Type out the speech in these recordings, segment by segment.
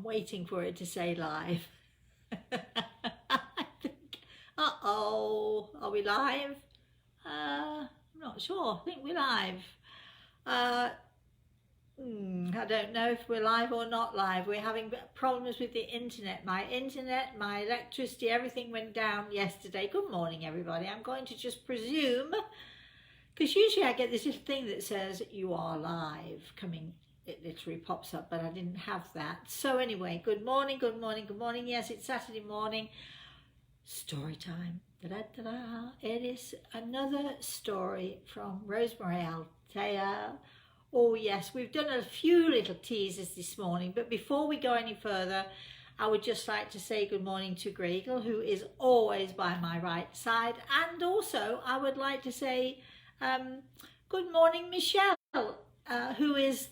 waiting for it to say live. I think, uh-oh, are we live? I'm not sure. I think we're live. Uh, I don't know if we're live or not live. We're having problems with the internet. My electricity, everything went down yesterday. Good morning, everybody. I'm going to just presume, because usually I get this little thing that says you are live coming. It literally pops up, but I didn't have that. So anyway, good morning, good morning, good morning. Yes, it's Saturday morning. Story time. Da-da-da-da. It is another story from Rosemary Althea. Oh yes, we've done a few little teasers this morning, but before we go any further, I would just like to say good morning to Gregel, who is always by my right side, and also I would like to say good morning, Michelle, who is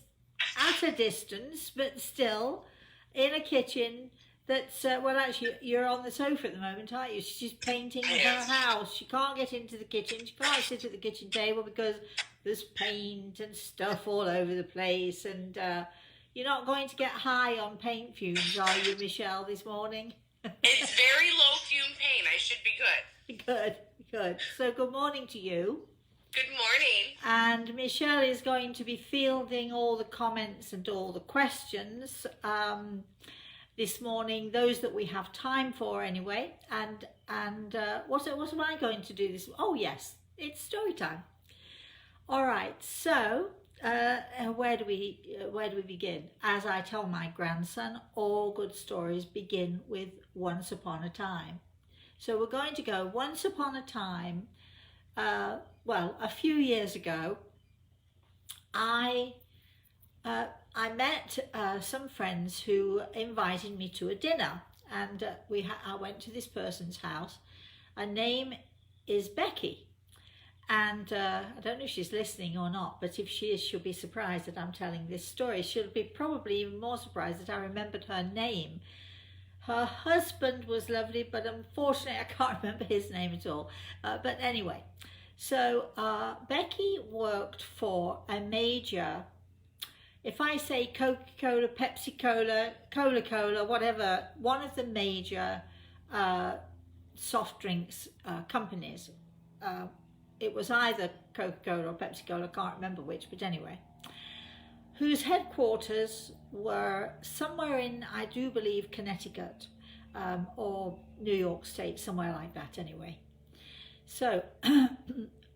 at a distance, but still in a kitchen that's, well, actually, you're on the sofa at the moment, aren't you? She's painting her house. She can't get into the kitchen. She can't sit at the kitchen table because there's paint and stuff all over the place. And you're not going to get high on paint fumes, are you, Michelle, this morning? It's very low fume paint. I should be good. Good, good. So good morning to you. Good morning. And Michelle is going to be fielding all the comments and all the questions this morning, those that we have time for anyway. And what am I going to do this? Oh yes, it's story time. All right, so where do we begin? As I tell my grandson, all good stories begin with once upon a time. So we're going to go once upon a time. Well, a few years ago, I met some friends who invited me to a dinner, and I went to this person's house. Her name is Becky, and I don't know if she's listening or not, but if she is, she'll be surprised that I'm telling this story. She'll be probably even more surprised that I remembered her name. Her husband was lovely, but unfortunately I can't remember his name at all. But anyway. So Becky worked for a major, if I say Coca-Cola, Pepsi-Cola, Cola-Cola, whatever, one of the major soft drinks companies. It was either Coca-Cola or Pepsi-Cola, I can't remember which, but anyway, whose headquarters were somewhere in, I do believe, Connecticut or New York State, somewhere like that anyway. So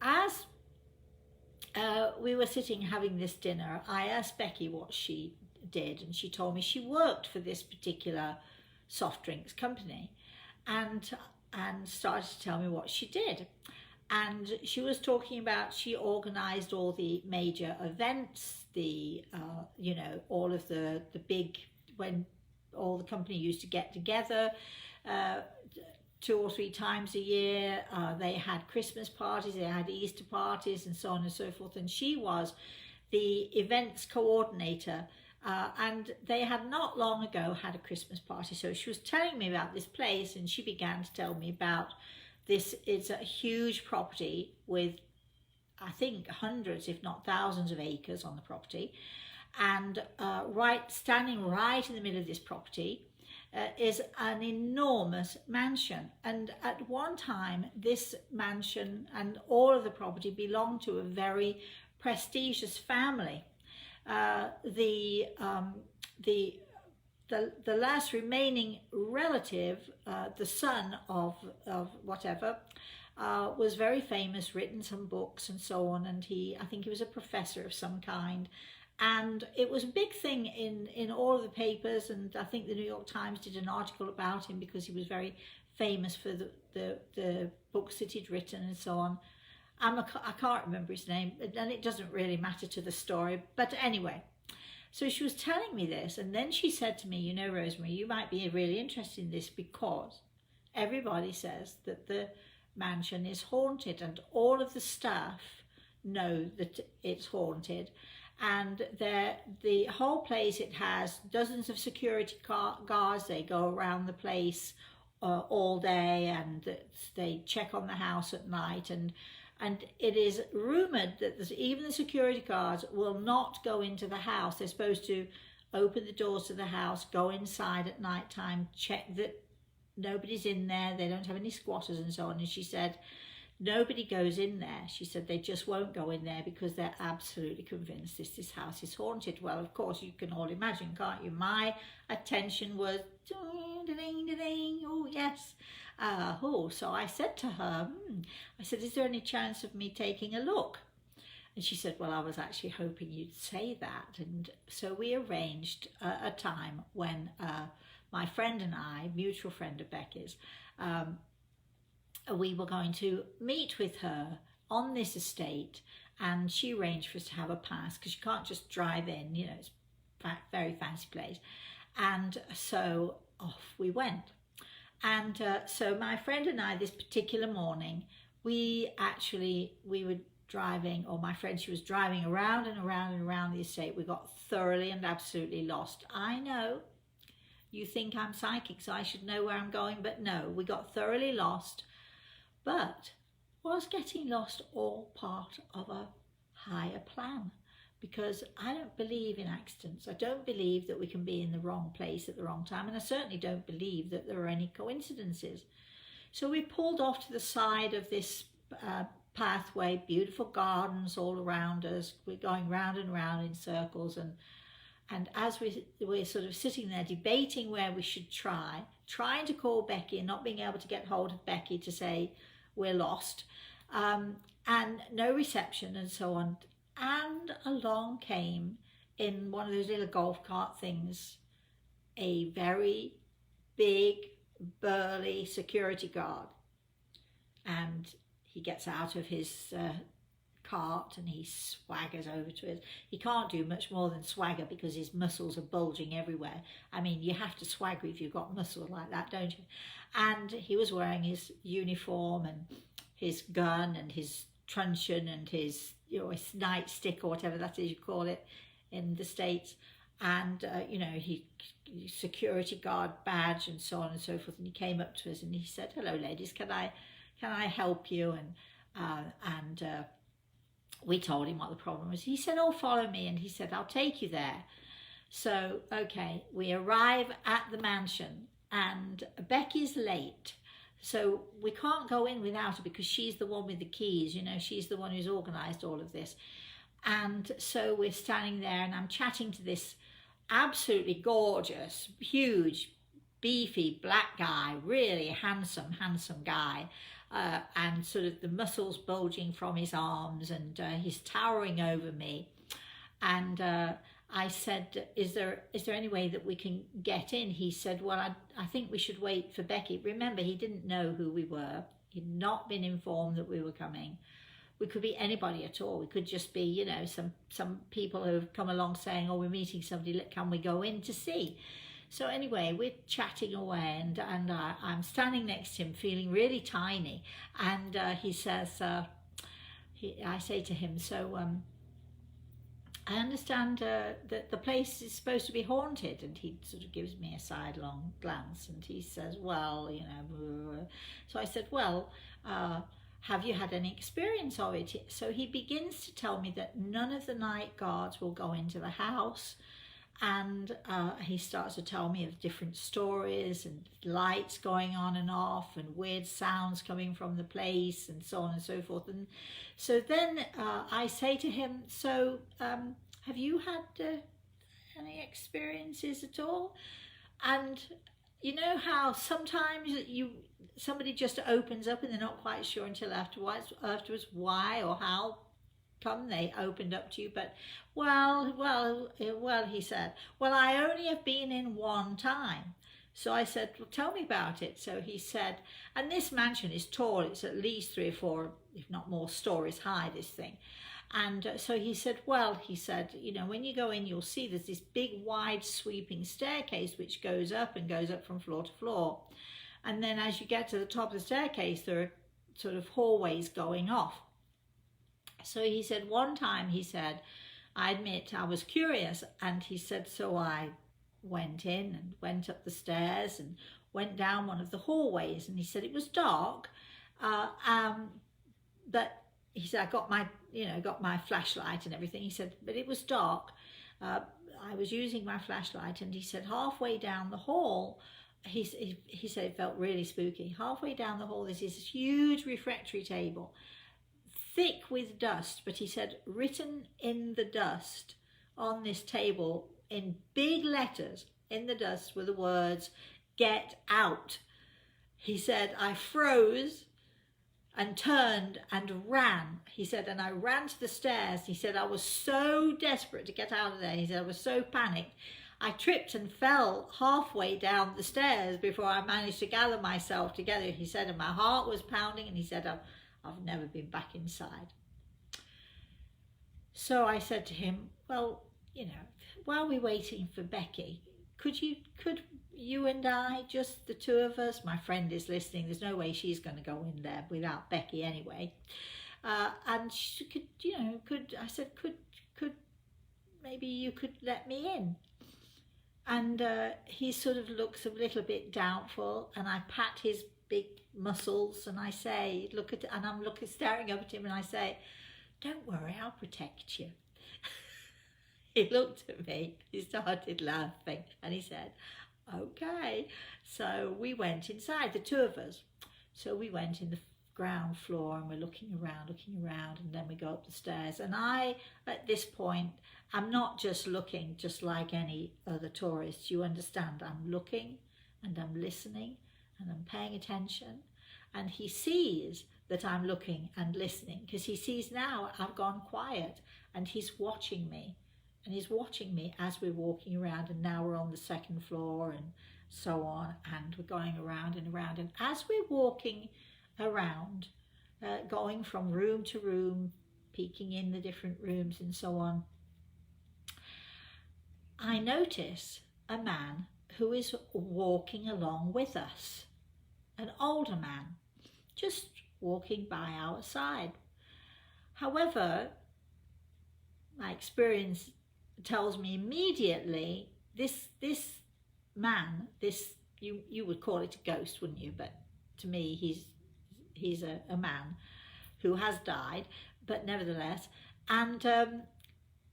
as we were sitting having this dinner, I asked Becky what she did, and she told me she worked for this particular soft drinks company, and started to tell me what she did. And she was talking about, she organized all the major events, the you know, all of the big, when all the company used to get together 2 or 3 times a year. They had Christmas parties, they had Easter parties, and so on and so forth. And she was the events coordinator, and they had not long ago had a Christmas party. So she was telling me about this place, and she began to tell me about this. It's a huge property with, I think, hundreds, if not thousands of acres on the property. And standing right in the middle of this property is an enormous mansion, and at one time this mansion and all of the property belonged to a very prestigious family. The last remaining relative, the son of whatever, was very famous, written some books and so on, and I think he was a professor of some kind. And it was a big thing in all of the papers, and I think the New York Times did an article about him because he was very famous for the books that he'd written and so on. I can't remember his name, and it doesn't really matter to the story. But anyway, so she was telling me this, and then she said to me, you know, Rosemary, you might be really interested in this because everybody says that the mansion is haunted, and all of the staff know that it's haunted. And the whole place, it has dozens of security guards. They go around the place all day, and they check on the house at night. And it is rumoured that even the security guards will not go into the house. They're supposed to open the doors to the house, go inside at night time, check that nobody's in there, they don't have any squatters and so on. And she said, nobody goes in there. She said they just won't go in there because they're absolutely convinced this house is haunted. Well, of course, you can all imagine, can't you? My attention was, oh, yes. So I said to her, I said, is there any chance of me taking a look? And she said, well, I was actually hoping you'd say that. And so we arranged a time when my friend and I, mutual friend of Becky's, we were going to meet with her on this estate, and she arranged for us to have a pass because you can't just drive in, you know, it's a very fancy place. And so off we went. And so my friend and I, this particular morning, we were driving, or my friend, she was driving around and around and around the estate. We got thoroughly and absolutely lost. I know you think I'm psychic, so I should know where I'm going, but no, we got thoroughly lost. But was getting lost all part of a higher plan? Because I don't believe in accidents. I don't believe that we can be in the wrong place at the wrong time, and I certainly don't believe that there are any coincidences. So we pulled off to the side of this pathway, beautiful gardens all around us. We're going round and round in circles, and as we're sort of sitting there debating where we should trying to call Becky and not being able to get hold of Becky to say we're lost, and no reception and so on. And along came, in one of those little golf cart things, a very big, burly security guard. And he gets out of his cart and he swaggers over to us. He can't do much more than swagger because his muscles are bulging everywhere. I mean, you have to swagger if you've got muscle like that, don't you? And he was wearing his uniform and his gun and his truncheon and his, you know, his nightstick or whatever that is you call it in the States. And, you know, he security guard badge and so on and so forth. And he came up to us and he said, hello, ladies, can I help you? And we told him what the problem was. He said, oh, follow me. And he said, I'll take you there. So, okay, we arrive at the mansion and Becky's late. So we can't go in without her because she's the one with the keys, you know, she's the one who's organised all of this. And so we're standing there and I'm chatting to this absolutely gorgeous, huge, beefy black guy, really handsome guy. And sort of the muscles bulging from his arms, and he's towering over me. And I said, is there any way that we can get in? He said, well, I think we should wait for Becky. Remember, he didn't know who we were. He'd not been informed that we were coming. We could be anybody at all. We could just be, you know, some people who have come along saying, oh, we're meeting somebody, can we go in to see? So anyway, we're chatting away, and I'm standing next to him feeling really tiny. And he says, I say to him, so I understand that the place is supposed to be haunted. And he sort of gives me a sidelong glance and he says, well, you know. So I said, well, have you had any experience of it? So he begins to tell me that none of the night guards will go into the house. And he starts to tell me of different stories and lights going on and off and weird sounds coming from the place and so on and so forth. And so then I say to him, so have you had any experiences at all? And you know how sometimes somebody just opens up and they're not quite sure until afterwards why or how come they opened up to you, but well, he said, well, I only have been in one time. So I said, well, tell me about it. So he said, and this mansion is tall, it's at least 3 or 4, if not more, stories high, this thing. And so he said, you know, when you go in, you'll see there's this big, wide, sweeping staircase which goes up and goes up from floor to floor. And then as you get to the top of the staircase, there are sort of hallways going off. So he said, one time, he said, I admit I was curious. And he said, so I went in and went up the stairs and went down one of the hallways. And he said, it was dark. But he said, I got my flashlight and everything. He said, but it was dark. I was using my flashlight, and he said halfway down the hall, he said it felt really spooky. Halfway down the hall, there's this huge refectory table, thick with dust, but he said written in the dust on this table in big letters in the dust were the words, "Get out." He said, I froze and turned and ran. He said, and I ran to the stairs. He said, I was so desperate to get out of there. He said, I was so panicked. I tripped and fell halfway down the stairs before I managed to gather myself together. He said, and my heart was pounding, and he said, I've never been back inside. So I said to him, well, you know, while we're waiting for Becky, could you and I, just the two of us, my friend is listening, there's no way she's going to go in there without Becky anyway, and she could, you know, I said, could maybe you could let me in? And he sort of looks a little bit doubtful, and I pat his big muscles, and I say, and I'm staring up at him, and I say, don't worry, I'll protect you. He looked at me, he started laughing, and he said, okay. So we went inside, the two of us. So we went in the ground floor, and we're looking around, and then we go up the stairs. And I, at this point, I'm not just looking just like any other tourist. You understand, I'm looking, and I'm listening, and I'm paying attention. And he sees that I'm looking and listening, because he sees now I've gone quiet, and he's watching me. And he's watching me as we're walking around, and now we're on the second floor and so on, and we're going around and around. And as we're walking around, going from room to room, peeking in the different rooms and so on, I notice a man who is walking along with us, an older man, just walking by our side. However, my experience tells me immediately this man, you would call it a ghost, wouldn't you? But to me, he's a man who has died, but nevertheless, and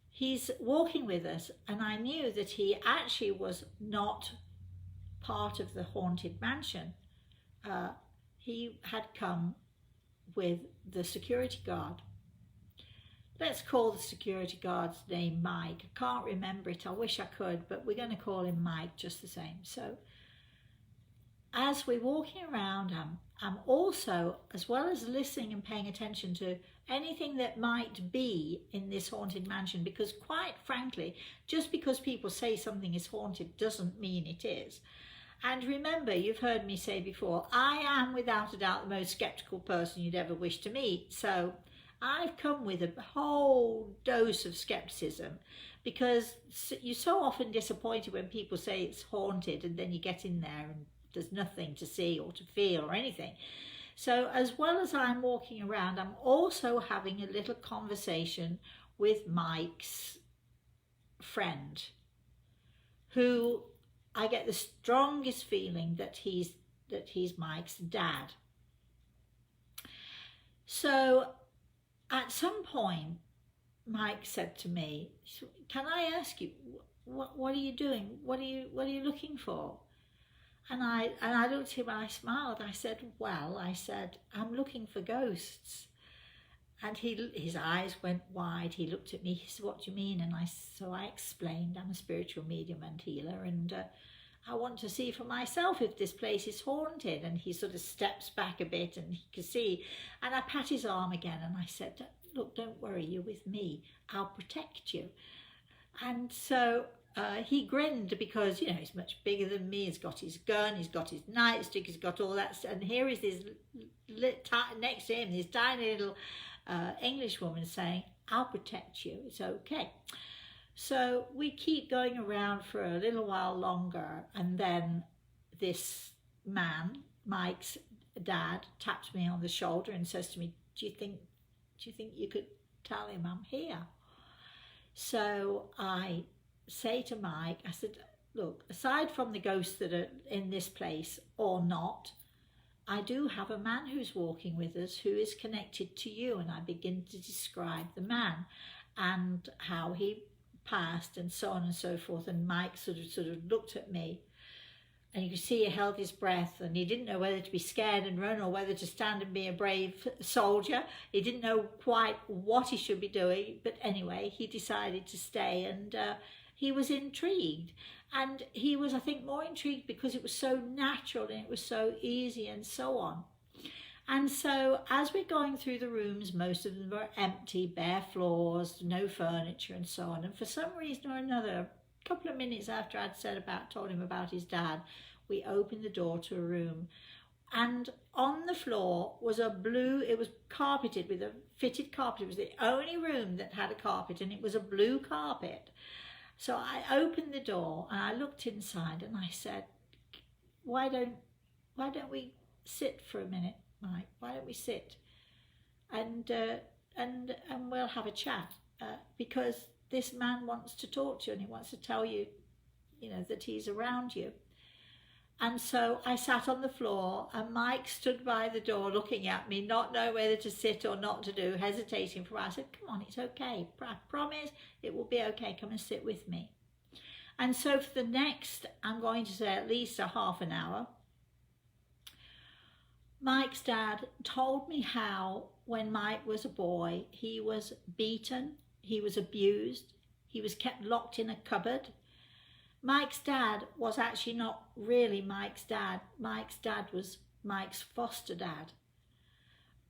he's walking with us, and I knew that he actually was not part of the haunted mansion. He had come with the security guard. Let's call the security guard's name Mike. I can't remember it. I wish I could, but we're going to call him Mike just the same. So as we're walking around, I'm also, as well as listening and paying attention to anything that might be in this haunted mansion, because quite frankly, just because people say something is haunted doesn't mean it is. And remember, you've heard me say before, I am without a doubt the most skeptical person you'd ever wish to meet. So I've come with a whole dose of skepticism, because you're so often disappointed when people say it's haunted, and then you get in there and there's nothing to see or to feel or anything. So as well as I'm walking around, I'm also having a little conversation with Mike's friend, who I get the strongest feeling that he's Mike's dad. So at some point, Mike said to me, "Can I ask you, what are you doing? What are you looking for?" And I looked at him and I smiled. I said, "Well," I said, "I'm looking for ghosts." And his eyes went wide. He looked at me. He said, "What do you mean?" And so I explained, I'm a spiritual medium and healer, and I want to see for myself if this place is haunted. And he sort of steps back a bit, and he could see. And I pat his arm again, and I said, "Look, don't worry, you're with me. I'll protect you." And so he grinned, because, you know, he's much bigger than me. He's got his gun, he's got his nightstick, he's got all that stuff. And here is this, next to him, this tiny little English woman saying, "I'll protect you, it's okay." So we keep going around for a little while longer, and then this man, Mike's dad, taps me on the shoulder and says to me, do you think you could tell him I'm here?" So I say to Mike, I said, "Look, aside from the ghosts that are in this place or not, I do have a man who's walking with us who is connected to you." And I begin to describe the man and how he passed and so on and so forth. And Mike sort of looked at me, and you could see he held his breath, and he didn't know whether to be scared and run or whether to stand and be a brave soldier. He didn't know quite what he should be doing, but anyway, he decided to stay, and he was intrigued. And he was, I think, more intrigued because it was so natural and it was so easy and so on. And so as we're going through the rooms, most of them were empty, bare floors, no furniture and so on. And for some reason or another, a couple of minutes after I'd told him about his dad, we opened the door to a room. And on the floor was it was carpeted with a fitted carpet. It was the only room that had a carpet, and it was a blue carpet. So I opened the door and I looked inside and I said, why don't we sit for a minute, Mike? Why don't we sit and we'll have a chat, because this man wants to talk to you and he wants to tell you, that he's around you. And so I sat on the floor, and Mike stood by the door looking at me, not knowing whether to sit or not to do, hesitating for a while. I said, come on, it's okay. I promise it will be okay. Come and sit with me. And so for the next, I'm going to say at least a half an hour, Mike's dad told me how when Mike was a boy, he was beaten, he was abused, he was kept locked in a cupboard. Mike's dad was actually not really Mike's dad. Mike's dad was Mike's foster dad.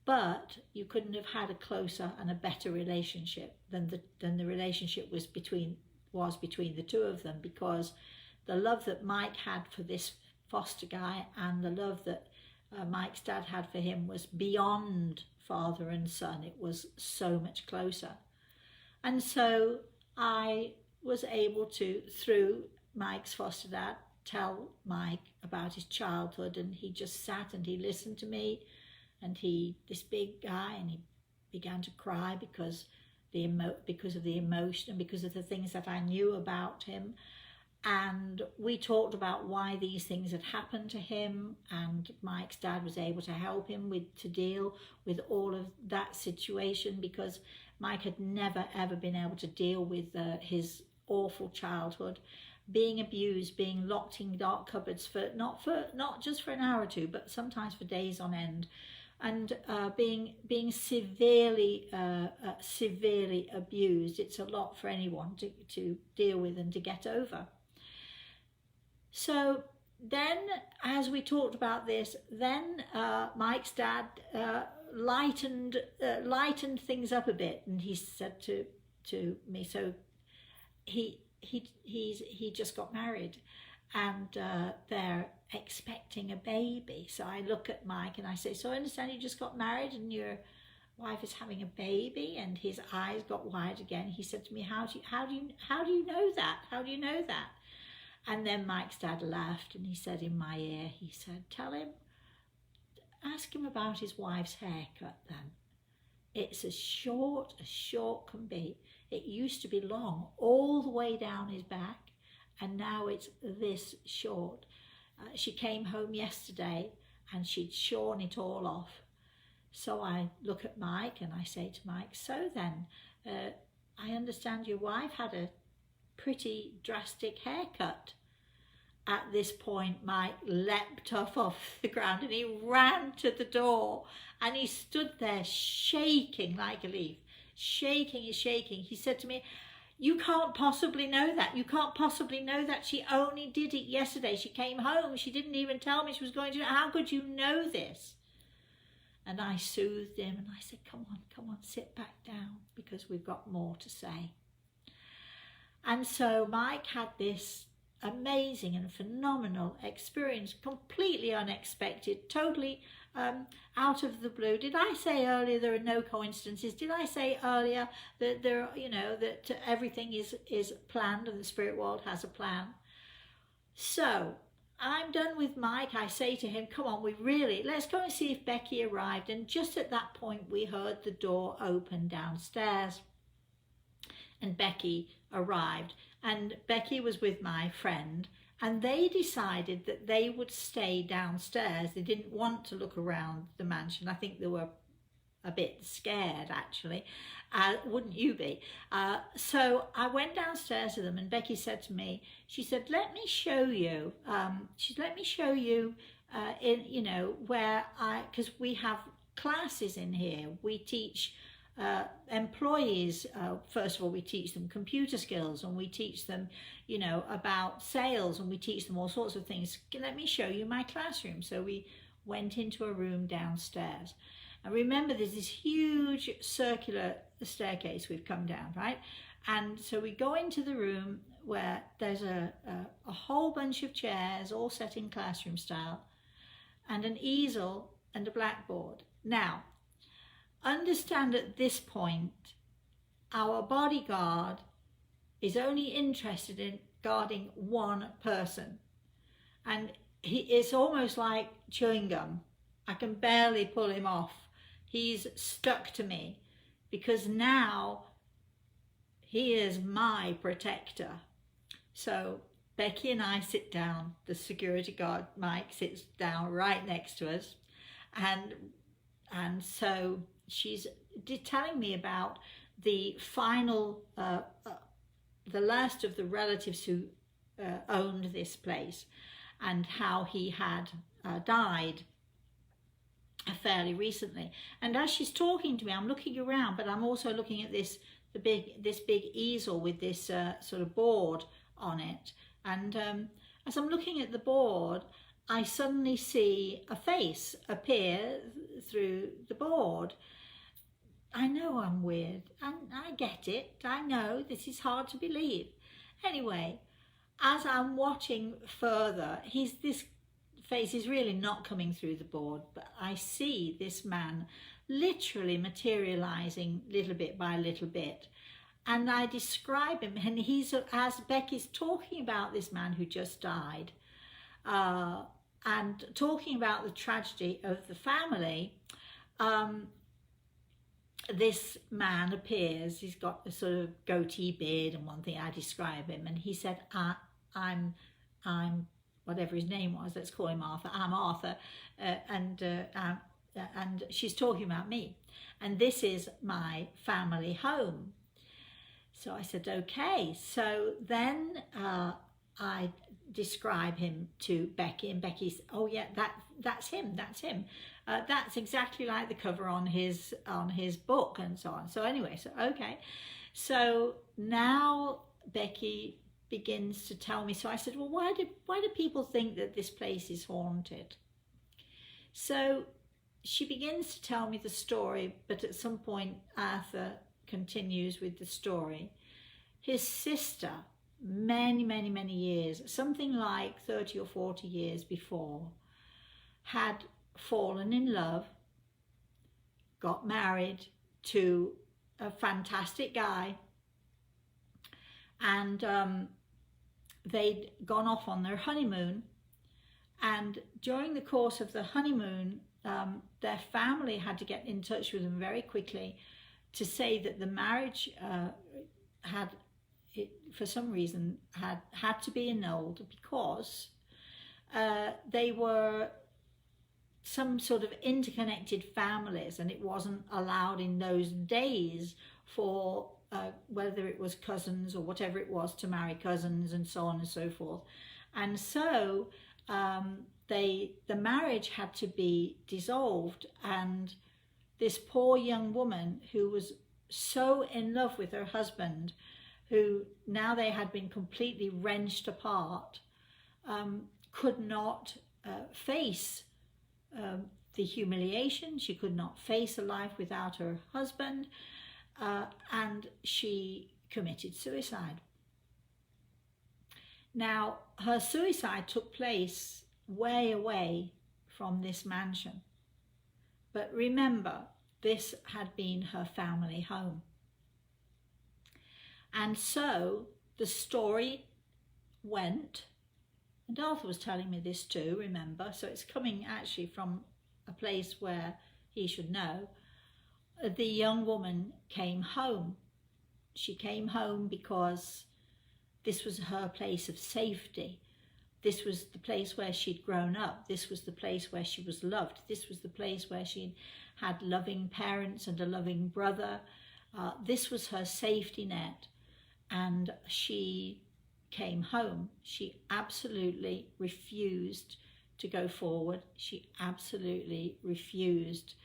But you couldn't have had a closer and a better relationship than the relationship was between the two of them, because the love that Mike had for this foster guy and the love that Mike's dad had for him was beyond father and son. It was so much closer. And so I was able to, through Mike's foster dad, tell Mike about his childhood, and he just sat and he listened to me, and this big guy, and he began to cry because of the emotion and because of the things that I knew about him. And we talked about why these things had happened to him, and Mike's dad was able to help him to deal with all of that situation, because Mike had never ever been able to deal with his awful childhood, being abused, being locked in dark cupboards not just for an hour or two, but sometimes for days on end, and being severely abused. It's a lot for anyone to deal with and to get over. So then, as we talked about this, then Mike's dad lightened things up a bit, and he said to me, so he just got married, and they're expecting a baby. So I look at Mike and I say, so I understand you just got married and your wife is having a baby? And his eyes got wide again. He said to me, how do you know that? How do you know that? And then Mike's dad laughed, and he said in my ear, he said, ask him about his wife's haircut then. It's as short can be. It used to be long all the way down his back, and now it's this short. She came home yesterday and she'd shorn it all off. So I look at Mike and I say to Mike, so then, I understand your wife had a pretty drastic haircut. At this point, Mike leapt off the ground and he ran to the door, and he stood there shaking like a leaf. Shaking. He said to me, you can't possibly know that. You can't possibly know that. She only did it yesterday. She came home. She didn't even tell me she was going to. How could you know this? And I soothed him and I said, come on, sit back down, because we've got more to say. And so Mike had this amazing and phenomenal experience, completely unexpected, totally out of the blue. Did I say earlier there are no coincidences? Did I say earlier that that everything is planned and the spirit world has a plan? So I'm done with Mike. I say to him, come on, let's go and see if Becky arrived. And just at that point, we heard the door open downstairs, and Becky arrived. And Becky was with my friend, and they decided that they would stay downstairs. They didn't want to look around the mansion. I think there were a bit scared, actually. Wouldn't you be? So I went downstairs to them, and Becky said to me, she said, let me show you. Let me show you where because we have classes in here. We teach employees, first of all, we teach them computer skills, and we teach them, about sales, and we teach them all sorts of things. Let me show you my classroom. So we went into a room downstairs. And remember, there's this huge circular staircase we've come down, right? And so we go into the room where there's a whole bunch of chairs all set in classroom style, and an easel and a blackboard. Now, understand at this point, our bodyguard is only interested in guarding one person. And it's almost like chewing gum. I can barely pull him off. He's stuck to me because now he is my protector. So Becky and I sit down. The security guard, Mike, sits down right next to us. And so she's telling me about the final, the last of the relatives who owned this place, and how he had died fairly recently. And as she's talking to me, I'm looking around, but I'm also looking at this big easel with this sort of board on it. And as I'm looking at the board, I suddenly see a face appear through the board. I know I'm weird, and I get it. I know this is hard to believe. Anyway, as I'm watching further, this face is really not coming through the board, but I see this man literally materializing little bit by little bit. And I describe him, and he's, as Becky's talking about this man who just died, and talking about the tragedy of the family, this man appears. He's got a sort of goatee beard, and one thing I describe him, and he said, I'm whatever his name was, let's call him Arthur. I'm Arthur, and she's talking about me, and this is my family home. So I said, okay. So then I describe him to Becky, and Becky's, oh yeah, that's him. That's exactly like the cover on his book, and so on. So anyway, so okay. So now Becky begins to tell me. So I said, well, why do people think that this place is haunted? So she begins to tell me the story, but at some point Arthur continues with the story. His sister, many years, something like 30 or 40 years before, had fallen in love, got married to a fantastic guy, and they'd gone off on their honeymoon. And during the course of the honeymoon, their family had to get in touch with them very quickly to say that the marriage for some reason had to be annulled because they were some sort of interconnected families, and it wasn't allowed in those days for whether it was cousins or whatever it was to marry cousins, and so on and so forth. And so the marriage had to be dissolved, and this poor young woman who was so in love with her husband, who now they had been completely wrenched apart, could not face the humiliation. She could not face a life without her husband, and she committed suicide. Now, her suicide took place way away from this mansion. But remember, this had been her family home. And so the story went, and Arthur was telling me this too, remember, so it's coming actually from a place where he should know. The young woman came home. She came home because this was her place of safety. This was the place where she'd grown up. This was the place where she was loved. This was the place where she had loving parents and a loving brother. This was her safety net, and she came home. She absolutely refused to go forward. She absolutely refused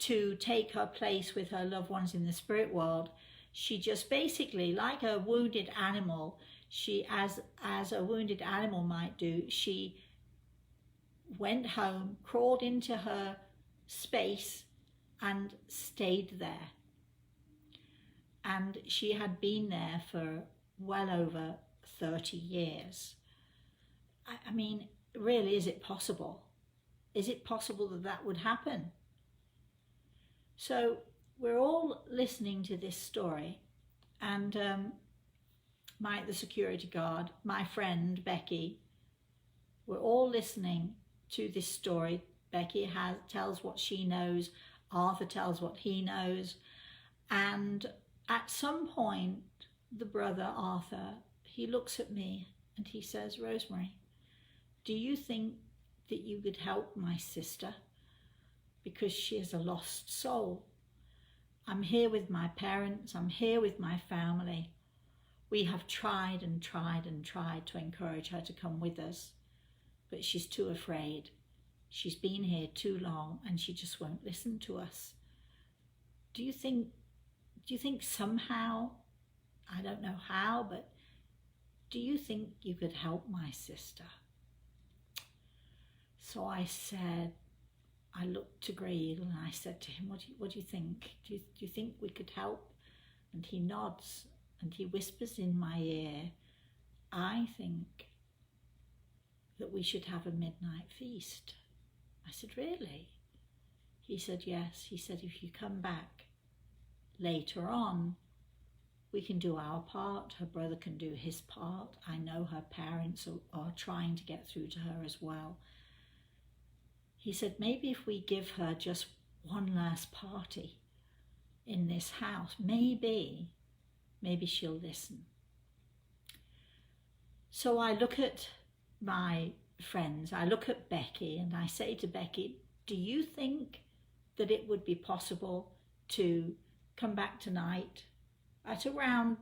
to take her place with her loved ones in the spirit world. She just basically, like a wounded animal, she, as a wounded animal might do, she went home, crawled into her space and stayed there. And she had been there for well over 30 years. I mean, really, is it possible? Is it possible that that would happen? So we're all listening to this story, and Mike, the security guard, my friend Becky, we're all listening to this story. Becky tells what she knows, Arthur tells what he knows, and at some point, the brother Arthur, he looks at me and he says, Rosemary, do you think that you could help my sister? Because she is a lost soul. I'm here with my parents, I'm here with my family. We have tried and tried and tried to encourage her to come with us, but she's too afraid. She's been here too long and she just won't listen to us. Do you think somehow, I don't know how, but do you think you could help my sister? So I looked to Greg and I said to him, what do you think? Do you think we could help? And he nods and he whispers in my ear, I think that we should have a midnight feast. I said, really? He said, yes. He said, if you come back later on, we can do our part. Her brother can do his part. I know her parents are trying to get through to her as well. He said, maybe if we give her just one last party in this house, maybe she'll listen. So I look at my friends, I look at Becky and I say to Becky, do you think that it would be possible to come back tonight at around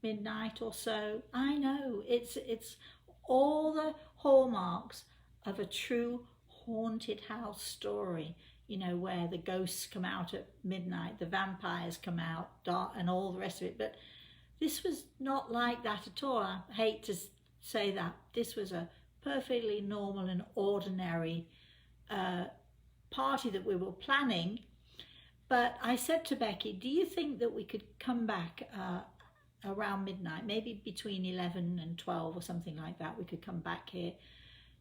midnight or so? I know it's all the hallmarks of a true haunted house story, you know, where the ghosts come out at midnight, the vampires come out, dark, and all the rest of it. But this was not like that at all. I hate to say that. This was a perfectly normal and ordinary party that we were planning. But I said to Becky, do you think that we could come back around midnight, maybe between 11 and 12 or something like that? We could come back here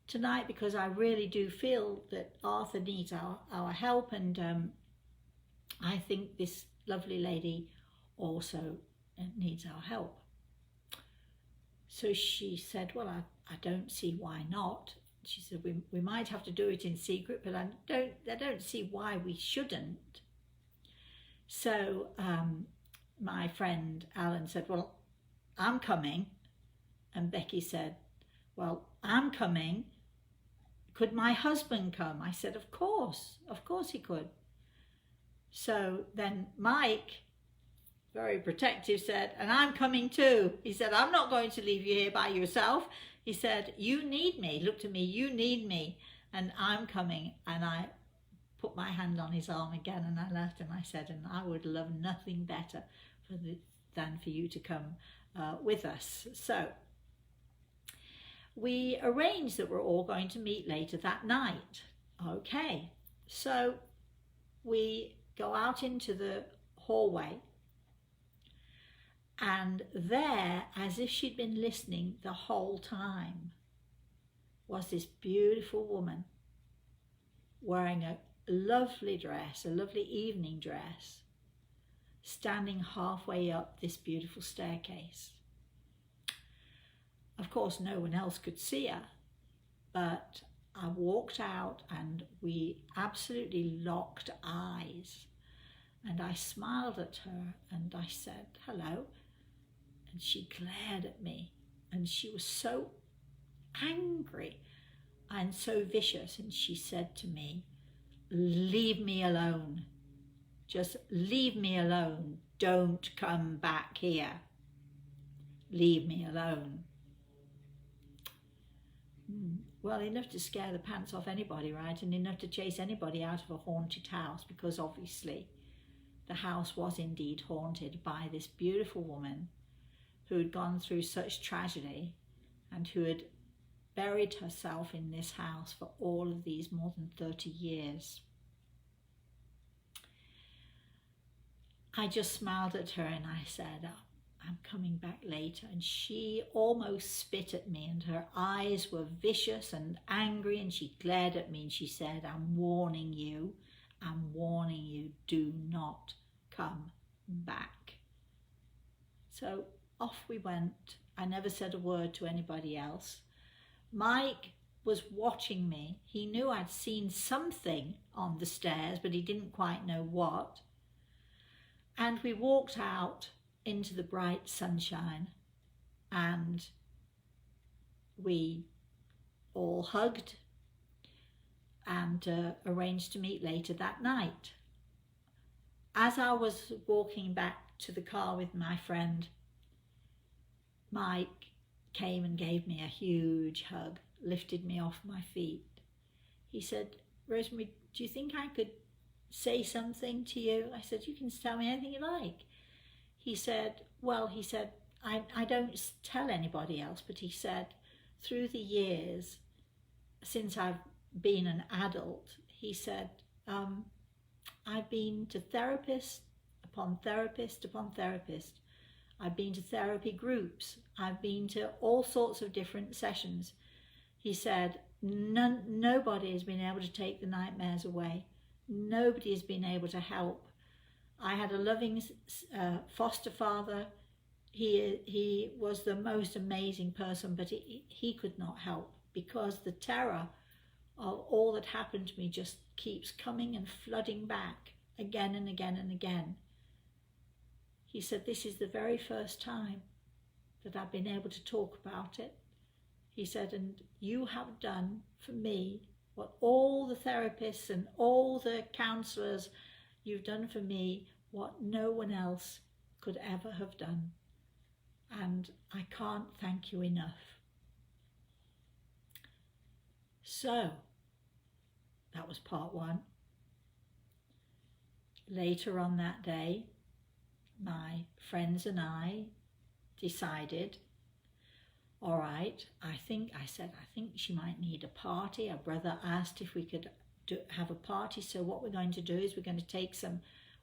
tonight, because I really do feel that Arthur needs our help, and I think this lovely lady also needs our help. So she said, well, I don't see why not. She said, we might have to do it in secret, but I don't see why we shouldn't. So my friend Alan said, well, I'm coming. And Becky said, well, I'm coming. Could my husband come? I said, of course he could. So then Mike, very protective, said, and I'm coming too. He said, I'm not going to leave you here by yourself. He said, you need me. He looked at me, you need me, and I'm coming. And I put my hand on his arm again and I left, and I said, and I would love nothing better than for you to come with us. So we arranged that we're all going to meet later that night. Okay, so we go out into the hallway, and there, as if she'd been listening the whole time, was this beautiful woman wearing a lovely dress, a lovely evening dress, standing halfway up this beautiful staircase. Of course, no one else could see her, but I walked out and we absolutely locked eyes. And I smiled at her and I said, hello. And she glared at me and she was so angry and so vicious. And she said to me, leave me alone. Just leave me alone. Don't come back here. Leave me alone. Well, enough to scare the pants off anybody, right? And enough to chase anybody out of a haunted house, because obviously the house was indeed haunted by this beautiful woman who had gone through such tragedy and who had buried herself in this house for all of these more than 30 years. I just smiled at her and I said, I'm coming back later. And she almost spit at me, and her eyes were vicious and angry, and she glared at me and she said, I'm warning you, do not come back. So off we went. I never said a word to anybody else. Mike was watching me. He knew I'd seen something on the stairs, but he didn't quite know what. And we walked out into the bright sunshine, and we all hugged and arranged to meet later that night. As I was walking back to the car with my friend, Mike came and gave me a huge hug, lifted me off my feet. He said, Rosemary, do you think I could say something to you? I said, you can tell me anything you like. He said, I don't tell anybody else, but he said, through the years, since I've been an adult, he said, I've been to therapist upon therapist upon therapist. I've been to therapy groups. I've been to all sorts of different sessions. He said, nobody has been able to take the nightmares away. Nobody has been able to help. I had a loving foster father. He was the most amazing person, but he could not help, because the terror of all that happened to me just keeps coming and flooding back again and again and again. He said, this is the very first time that I've been able to talk about it. He said, and you have done for me what all the therapists and all the counsellors, you've done for me what no one else could ever have done. And I can't thank you enough. So, that was part one. Later on that day, my friends and I decided, all right, I think she might need a party. Our brother asked if we could have a party. So what we're going to do is we're going to take some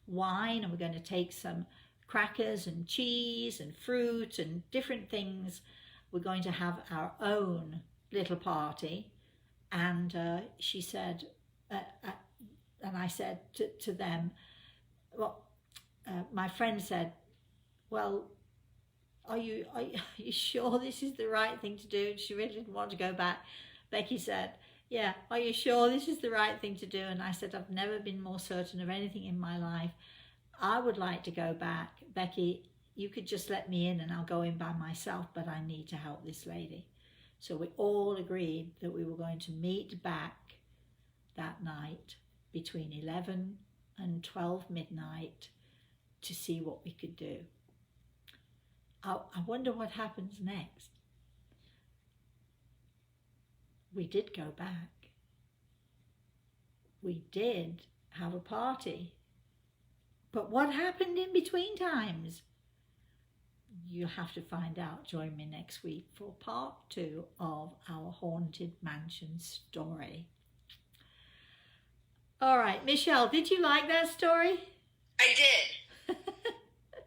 wine and we're going to take some crackers and cheese and fruit and different things. We're going to have our own little party. And she said, and I said to them, well, my friend said, well, are you sure this is the right thing to do? And she really didn't want to go back. Becky said, yeah, are you sure this is the right thing to do? And I said, I've never been more certain of anything in my life. I would like to go back. Becky, you could just let me in and I'll go in by myself, but I need to help this lady. So we all agreed that we were going to meet back that night between 11 and 12 midnight to see what we could do. I wonder what happens next. We did go back. We did have a party. But what happened in between times? You'll have to find out. Join me next week for part 2 of our Haunted Mansion story. All right, Michelle, did you like that story? I did.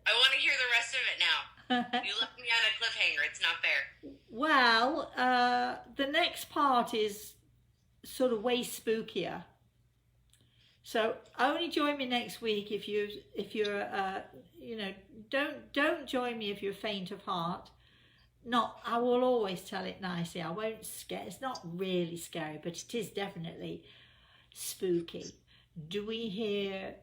I want to hear the rest of it now. You left me on a cliffhanger. It's not fair. Well, the next part is sort of way spookier. So only join me next week if you're don't join me if you're faint of heart. I will always tell it nicely. I won't scare. It's not really scary, but it is definitely spooky. Do we hear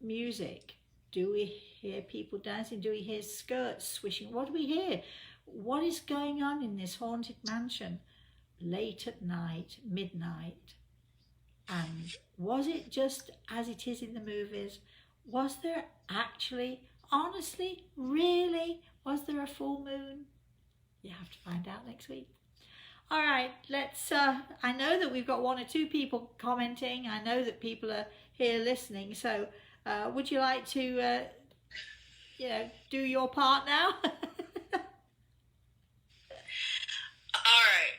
music? Do we hear people dancing? Do we hear skirts swishing? What do we hear? What is going on in this haunted mansion late at night, midnight? And was it just as it is in the movies? Was there actually, honestly, really, was there a full moon? You have to find out next week. All right, let's, I know that we've got 1 or 2 people commenting. I know that people are here listening. So would you like to, do your part now? All right.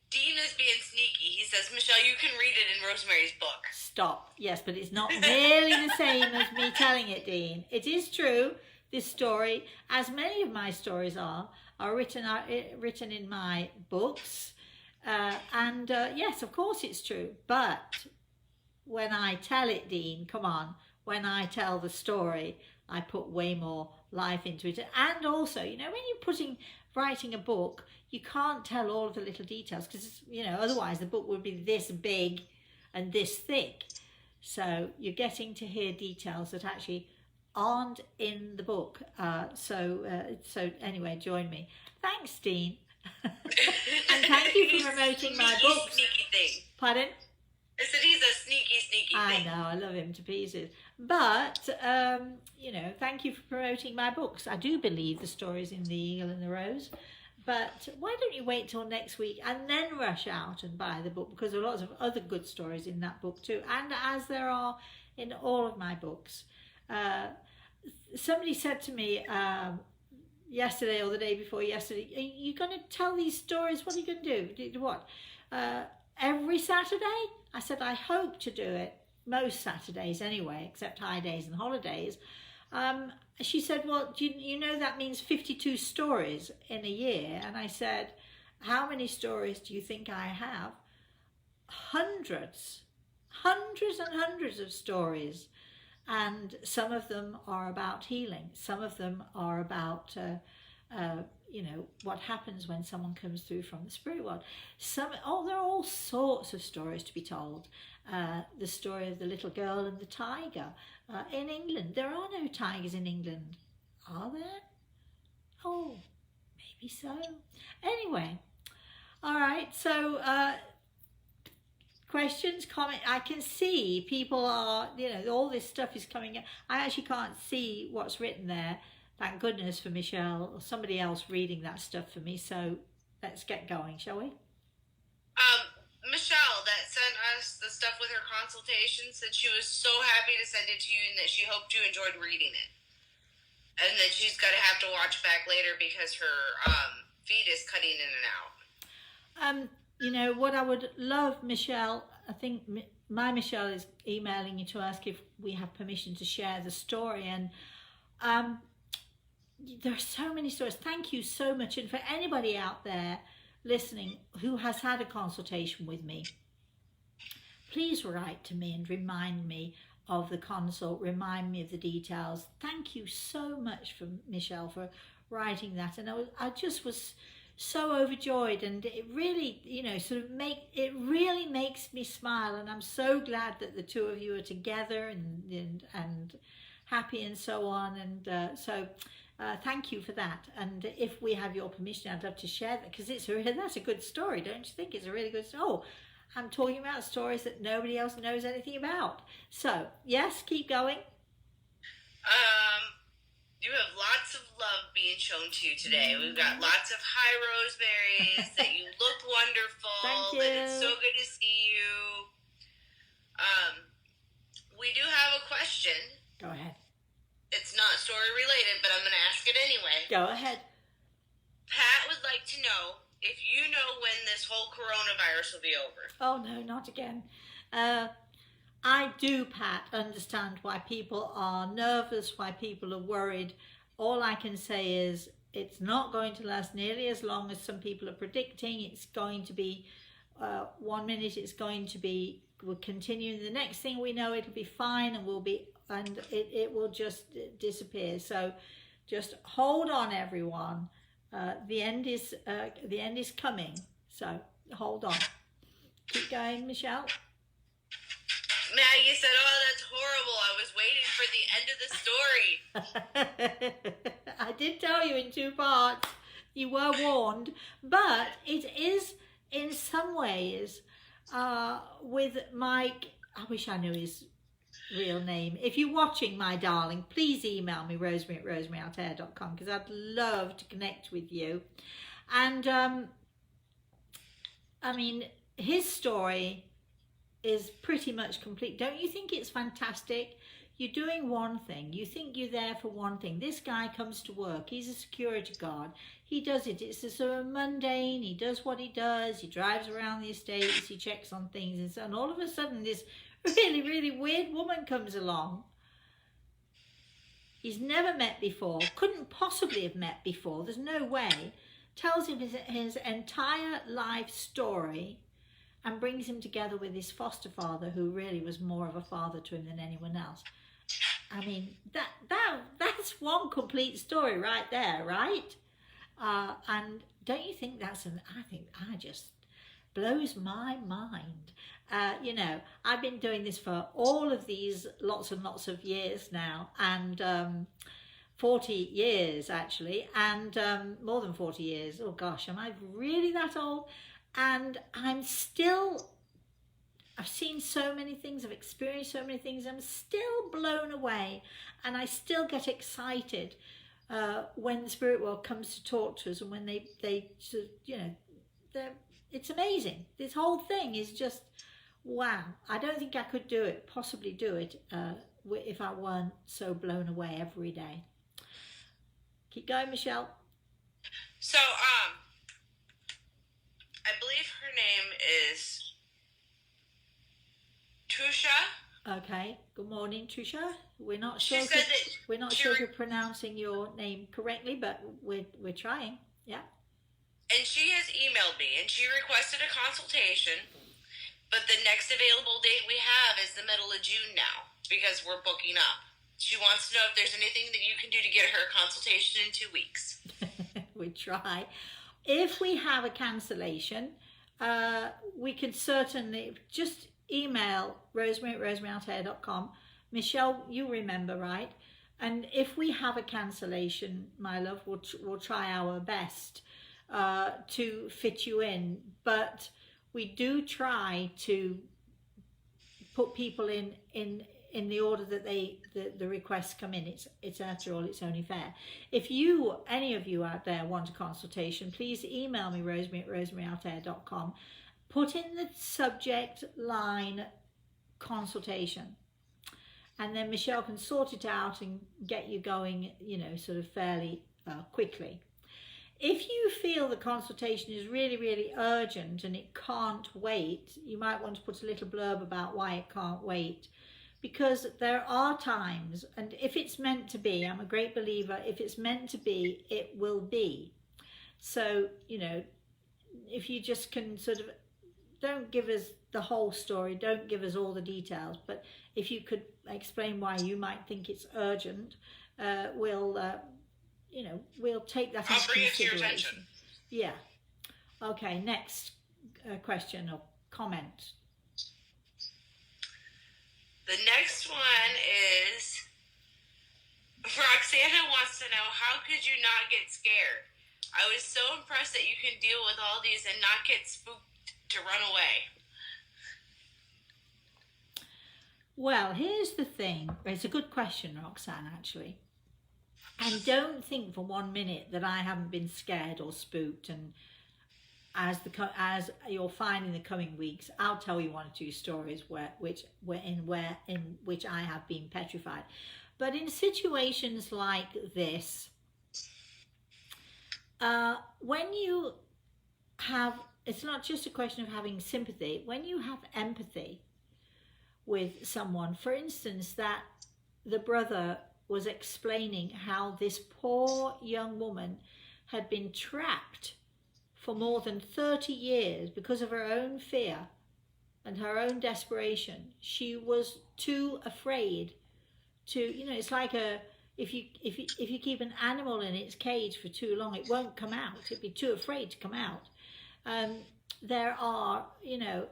Dean is being sneaky. He says, Michelle, you can read it in Rosemary's book. Stop. Yes, but it's not nearly the same as me telling it, Dean. It is true, this story, as many of my stories are written in my books. And yes, of course it's true. But when I tell it, Dean, come on, when I tell the story, I put way more life into it. And also, when you're writing a book, you can't tell all of the little details because, otherwise the book would be this big and this thick. So you're getting to hear details that actually aren't in the book. So anyway, join me. Thanks, Dean. And thank you for promoting my books. Sneaky thing. Pardon? I said he's a sneaky thing. I know, I love him to pieces. But, thank you for promoting my books. I do believe the story's in The Eagle and the Rose. But why don't you wait till next week and then rush out and buy the book? Because there are lots of other good stories in that book too. And as there are in all of my books. Somebody said to me yesterday or the day before yesterday, are you going to tell these stories? What are you going to do? What? Every Saturday? I said, I hope to do it most Saturdays anyway, except high days and holidays. She said, well, do you know that means 52 stories in a year? And I said, how many stories do you think I have? Hundreds and hundreds of stories. And some of them are about healing. Some of them are about, what happens when someone comes through from the spirit world. There are all sorts of stories to be told. The story of the little girl and the tiger. In England, there are no tigers in England, are there? Oh, maybe so. Anyway, all right, so questions, comment. I can see people are, all this stuff is coming in. I actually can't see what's written there. Thank goodness for Michelle or somebody else reading that stuff for me. So let's get going, shall we? Michelle that sent us the stuff with her consultation said she was so happy to send it to you and that she hoped you enjoyed reading it. And then she's going to have to watch back later because her feed is cutting in and out. What I would love, Michelle, I think my Michelle is emailing you to ask if we have permission to share the story. And there are so many stories. Thank you so much. And for anybody out there listening who has had a consultation with me, please write to me and remind me of the consult, remind me of the details. Thank you so much for Michelle for writing that. And I just was so overjoyed, and it really, it really makes me smile. And I'm so glad that the two of you are together and happy and so on. And thank you for that. And if we have your permission, I'd love to share that, because that's a good story, don't you think? It's a really good story. Oh, I'm talking about stories that nobody else knows anything about. So, yes, keep going. You have lots of love being shown to you today. We've got lots of hi, Rosemary's, that you look wonderful. Thank you. That it's so good to see you. We do have a question. Go ahead. It's not story related, but I'm going to ask it anyway. Go ahead. Pat would like to know if you know when this whole coronavirus will be over. Oh, no, not again. I do, Pat, understand why people are nervous, why people are worried. All I can say is it's not going to last nearly as long as some people are predicting. It's going to be 1 minute, it's going to be, will continue. The next thing we know, it'll be fine, and it will just disappear. So just hold on, everyone. The end is coming. So hold on. Keep going, Michelle. Maggie said, oh, that's horrible. I was waiting for the end of the story. I did tell you in 2 parts. You were warned. But it is, in some ways, with Mike. I wish I knew his real name. If you're watching, my darling, please email me, rosemary@rosemaryoutair.com, because I'd love to connect with you. And I mean, his story is pretty much complete. Don't you think it's fantastic? You're doing one thing. You think you're there for one thing. This guy comes to work. He's a security guard. He does it. It's sort of mundane. He does what he does. He drives around the estates. He checks on things. And so and all of a sudden, this really, really weird woman comes along. He's never met before. Couldn't possibly have met before. There's no way. Tells him his entire life story and brings him together with his foster father, who really was more of a father to him than anyone else. I mean, that's one complete story right there, right? And don't you think I think that just blows my mind. You know, I've been doing this for all of these lots and lots of years now, and 40 years actually, and more than 40 years. Oh gosh, am I really that old? And I've seen so many things, I've experienced so many things, I'm still blown away, and I still get excited when the spirit world comes to talk to us, and when they you know, it's amazing. This whole thing is just, wow. I don't think I could possibly do it if I weren't so blown away every day. Keep going, Michelle. So, I believe her name is Tusha. Okay. Good morning, Trisha. We're not sure if we're pronouncing your name correctly, but we're trying. Yeah. And she has emailed me, and she requested a consultation, but the next available date we have is the middle of June now, because we're booking up. She wants to know if there's anything that you can do to get her a consultation in 2 weeks. We try. If we have a cancellation, we can certainly just email rosemary@rosemaryoutair.com. Michelle, you remember, right? And if we have a cancellation, my love, we'll try our best to fit you in. But we do try to put people in the order that the requests come in. It's after all, it's only fair. If any of you out there want a consultation, please email me, rosemary@rosemaryoutair.com. Put in the subject line consultation, and then Michelle can sort it out and get you going, you know, sort of fairly quickly. If you feel the consultation is really, really urgent and it can't wait, you might want to put a little blurb about why it can't wait, because there are times, and if it's meant to be, I'm a great believer, if it's meant to be, it will be. So, you know, if you just can sort of, don't give us the whole story, don't give us all the details, but if you could explain why you might think it's urgent, we'll take that into consideration. I'll bring it to your attention. Yeah. Okay, next question or comment. The next one is, Roxana wants to know, how could you not get scared? I was so impressed that you can deal with all these and not get spooked to run away. Well, here's the thing. It's a good question, Roxanne, actually. And don't think for 1 minute that I haven't been scared or spooked. And as you'll find in the coming weeks, I'll tell you 1 or 2 stories in which I have been petrified. But in situations like this, when you have, it's not just a question of having sympathy. When you have empathy with someone, for instance, that the brother was explaining how this poor young woman had been trapped for more than 30 years because of her own fear and her own desperation. She was too afraid to, you know, it's like if you keep an animal in its cage for too long, it won't come out. It'd be too afraid to come out. There are, you know,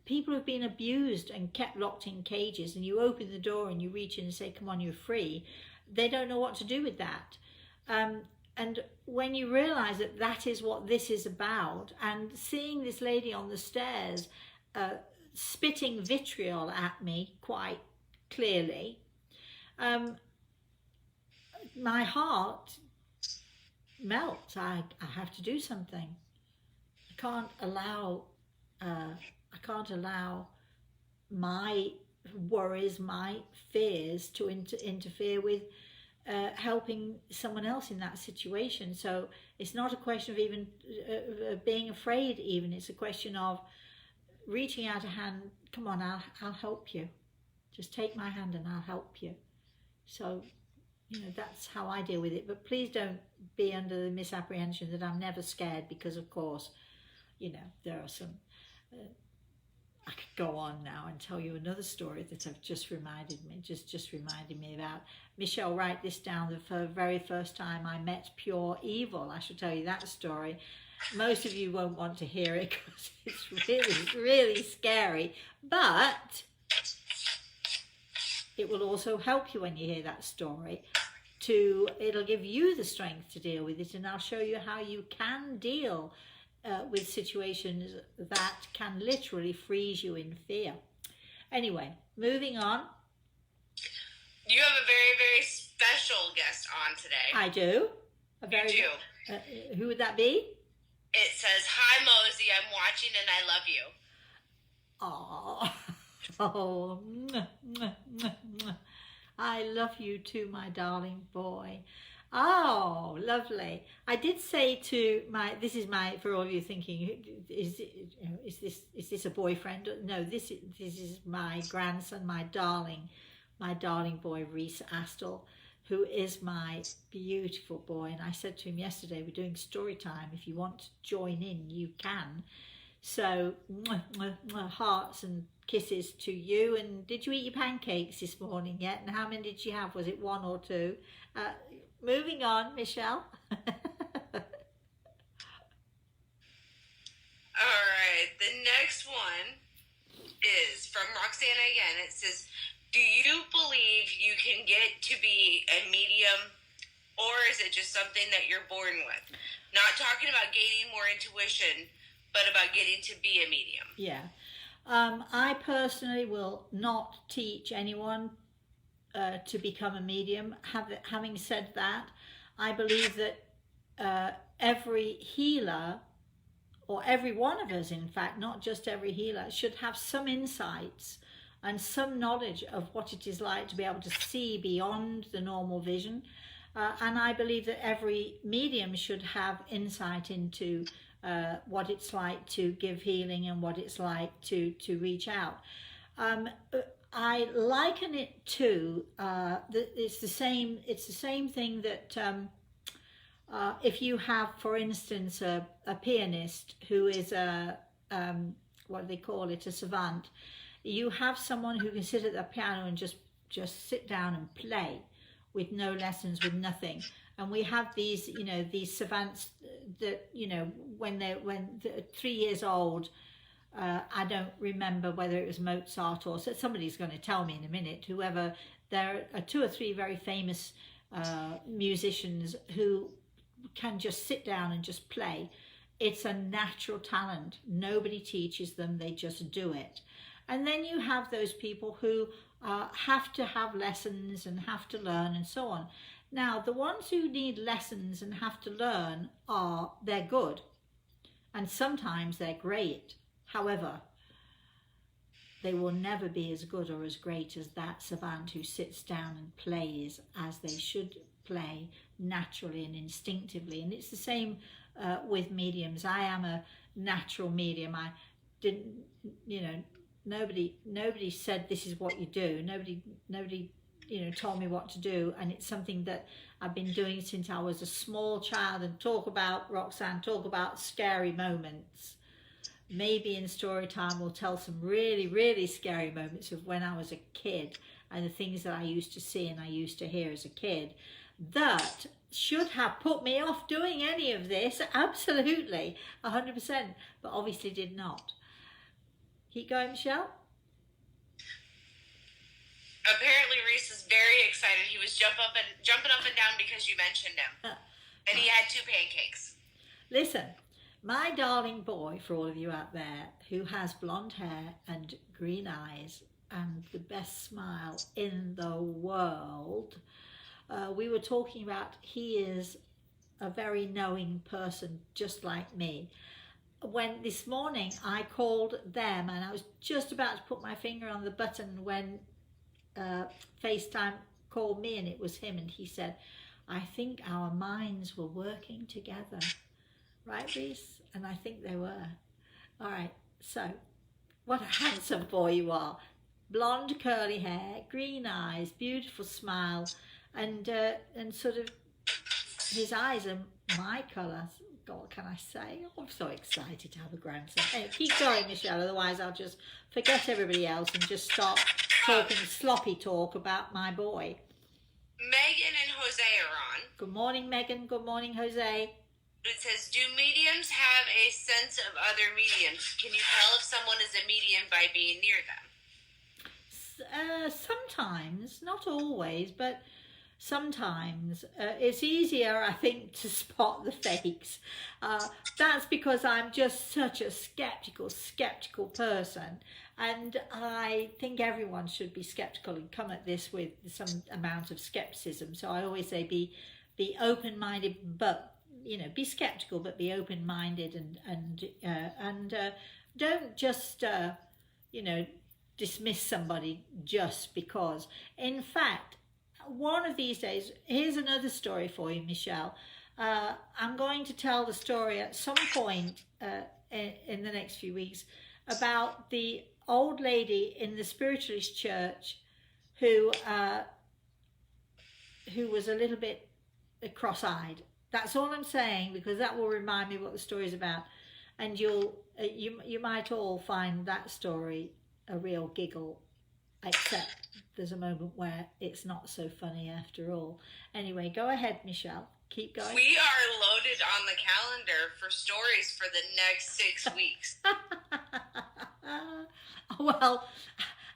people who've been abused and kept locked in cages, and you open the door and you reach in and say, come on, you're free. They don't know what to do with that. And when you realize that that is what this is about, and seeing this lady on the stairs spitting vitriol at me quite clearly, my heart melts. I have to do something. I can't allow my worries, my fears to interfere with helping someone else in that situation. So it's not a question of even being afraid. Even it's a question of reaching out a hand. Come on, I'll help you. Just take my hand and I'll help you. So, you know, that's how I deal with it. But please don't be under the misapprehension that I'm never scared, because of course, you know, there are some I could go on now and tell you another story that I've just reminded me about. Michelle, write this down. The very first time I met pure evil. I shall tell you that story. Most of you won't want to hear it because it's really scary, but it will also help you when you hear that story. It'll give you the strength to deal with it, and I'll show you how you can deal with situations that can literally freeze you in fear. Anyway, moving on. You have a very, very special guest on today. I do. You do. Who would that be? It says, "Hi, Mosey, I'm watching and I love you." Oh, I love you too, my darling boy. Oh, lovely. I did say to for all of you thinking, is this a boyfriend? No, this is my grandson, my darling boy, Reese Astle, who is my beautiful boy. And I said to him yesterday, we're doing story time. If you want to join in, you can. So, hearts and kisses to you. And did you eat your pancakes this morning yet? And how many did you have? Was it 1 or 2? Moving on, Michelle. All right, the next one is from Roxana again. It says, "Do you believe you can get to be a medium, or is it just something that you're born with?" Not talking about gaining more intuition, but about getting to be a medium. Yeah. I personally will not teach anyone to become a medium. Having said that, I believe that every healer, or every one of us in fact, not just every healer, should have some insights and some knowledge of what it is like to be able to see beyond the normal vision. And I believe that every medium should have insight into what it's like to give healing and what it's like to reach out. I liken it to it's the same thing that if you have, for instance, a pianist who is what do they call it, a savant. You have someone who can sit at the piano and just sit down and play with no lessons, with nothing. And we have these, you know, these savants that, you know, when they're 3 years old. I don't remember whether it was Mozart or somebody's going to tell me in a minute. Whoever, there are 2 or 3 very famous musicians who can just sit down and just play. It's a natural talent. Nobody teaches them, they just do it. And then you have those people who have to have lessons and have to learn and so on. Now, the ones who need lessons and have to learn they're good. And sometimes they're great. However, they will never be as good or as great as that savant who sits down and plays as they should play, naturally and instinctively. And it's the same with mediums. I am a natural medium. I didn't, you know, nobody said this is what you do. Nobody, you know, told me what to do. And it's something that I've been doing since I was a small child. And talk about scary moments. Maybe in story time we'll tell some really, really scary moments of when I was a kid and the things that I used to see and I used to hear as a kid that should have put me off doing any of this. Absolutely, 100%, but obviously did not. Keep going, Michelle. Apparently Reese is very excited. He was jumping up and down because you mentioned him. And he had 2 pancakes. Listen, my darling boy, for all of you out there, who has blonde hair and green eyes and the best smile in the world, we were talking about he is a very knowing person, just like me. When this morning I called them and I was just about to put my finger on the button when FaceTime called me, and it was him, and he said, I think our minds were working together. Right, Reese? And I think they were. All right, so what a handsome boy you are. Blonde curly hair, green eyes, beautiful smile, and sort of his eyes are my colour. God, what can I say? Oh, I'm so excited to have a grandson. Hey, keep going, Michelle, otherwise I'll just forget everybody else and just start talking sloppy talk about my boy. Megan and Jose are on. Good morning, Megan. Good morning, Jose. It says, do mediums have a sense of other mediums? Can you tell if someone is a medium by being near them? Sometimes, not always, but sometimes. It's easier, I think, to spot the fakes. That's because I'm just such a skeptical person. And I think everyone should be skeptical and come at this with some amount of skepticism. So I always say be open-minded, but be skeptical, but be open-minded, and don't just dismiss somebody just because. In fact, one of these days, here's another story for you, Michelle. I'm going to tell the story at some point in the next few weeks about the old lady in the spiritualist church who was a little bit cross-eyed. That's all I'm saying, because that will remind me what the story is about, and you might all find that story a real giggle, except there's a moment where it's not so funny after all. Anyway, go ahead, Michelle. Keep going. We are loaded on the calendar for stories for the next 6 weeks. Well,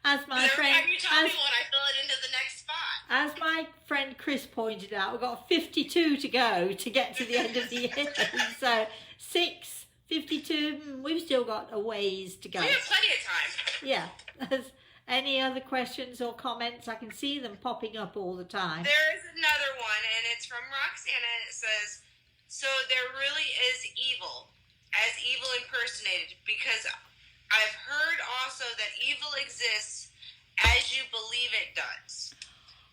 as my friend, every time you tell me one, I fill it into the next spot. As my friend Chris pointed out, we've got 52 to go to get to the end of the year. So 52, we've still got a ways to go. We have plenty of time. Yeah. Any other questions or comments? I can see them popping up all the time. There is another one, and it's from Roxanne, and it says, so there really is evil, as evil impersonated, because I've heard also that evil exists as you believe it does.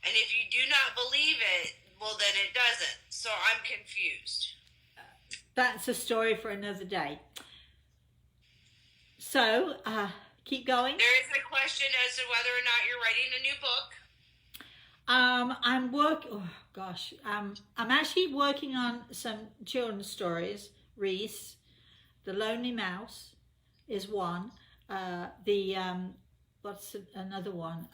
And if you do not believe it, well, then it doesn't. So I'm confused. That's a story for another day. So, keep going. There is a question as to whether or not you're writing a new book. I'm actually working on some children's stories. Reese, The Lonely Mouse is one. What's another one?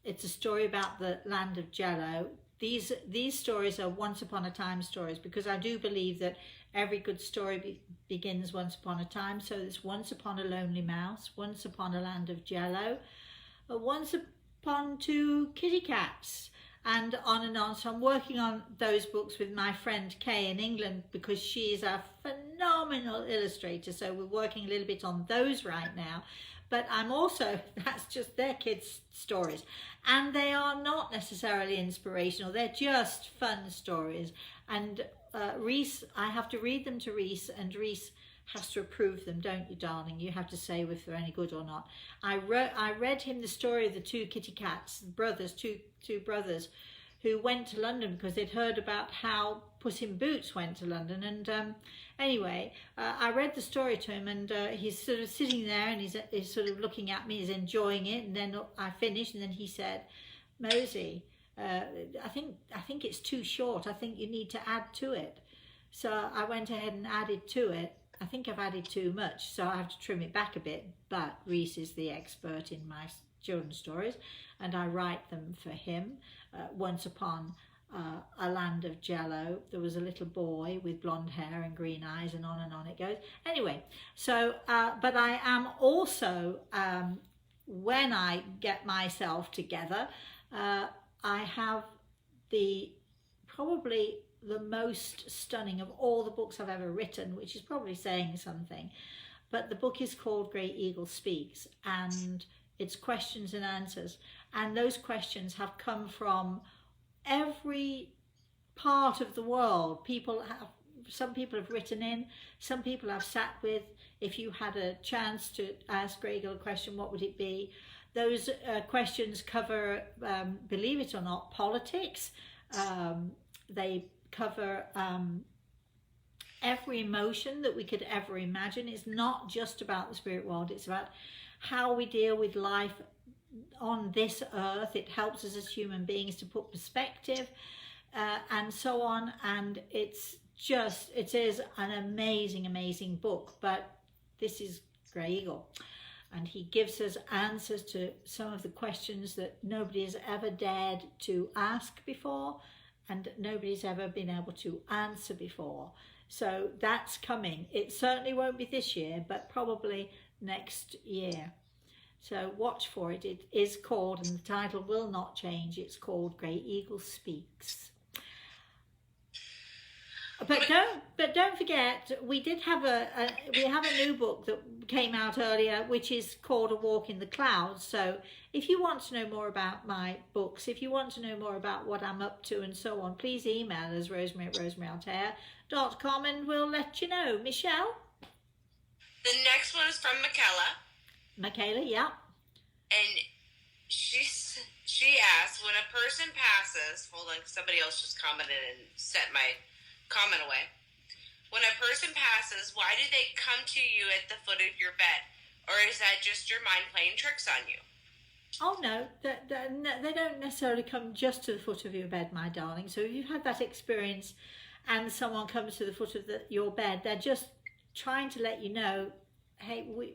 It's a story about the land of Jello. These stories are once upon a time stories, because I do believe that every good story begins once upon a time. So it's Once Upon a Lonely Mouse, Once Upon a Land of Jello, Once Upon Two Kitty Cats, and on and on. So I'm working on those books with my friend Kay in England, because she is a phenomenal illustrator. So we're working a little bit on those right now. But I'm also, that's just their kids' stories. And they are not necessarily inspirational. They're just fun stories. And Reese, I have to read them to Reese, and Reese has to approve them, don't you, darling? You have to say if they're any good or not. I read him the story of the two kitty cats, brothers, two brothers, who went to London because they'd heard about how Puss in Boots went to London. And anyway, I read the story to him, and he's sort of sitting there, and he's sort of looking at me, he's enjoying it. And then I finished, and then he said, Mosey, I think it's too short. I think you need to add to it. So I went ahead and added to it. I think I've added too much, so I have to trim it back a bit. But Reese is the expert in my children's stories, and I write them for him. Once upon a land of Jello, there was a little boy with blonde hair and green eyes, and on it goes. Anyway, so but I am also, when I get myself together, I have the probably the most stunning of all the books I've ever written, which is probably saying something. But the book is called Great Eagle Speaks, and it's questions and answers. And those questions have come from every part of the world. Some people have written in, some people I've sat with. If you had a chance to ask Great Eagle a question, what would it be? Those questions cover, believe it or not, politics. They cover every emotion that we could ever imagine. It's not just about the spirit world, it's about how we deal with life on this earth. It helps us as human beings to put perspective and so on. And it is an amazing book. But this is Grey Eagle, and he gives us answers to some of the questions that nobody has ever dared to ask before, and nobody's ever been able to answer before. So that's coming. It certainly won't be this year, but probably next year. So watch for it. It is called, and the title will not change, it's called Grey Eagle Speaks. But don't forget, we did have we have a new book that came out earlier, which is called A Walk in the Clouds. So if you want to know more about my books, if you want to know more about what I'm up to and so on, please email us, rosemary@rosemaryltair.com, and we'll let you know. Michelle? The next one is from Michaela, yeah. And she asks, when a person passes, hold on, somebody else just commented and sent my comment away. When a person passes, why do they come to you at the foot of your bed? Or is that just your mind playing tricks on you? Oh no, they don't necessarily come just to the foot of your bed, my darling. So if you've had that experience and someone comes to the foot of your bed, they're just trying to let you know, hey, we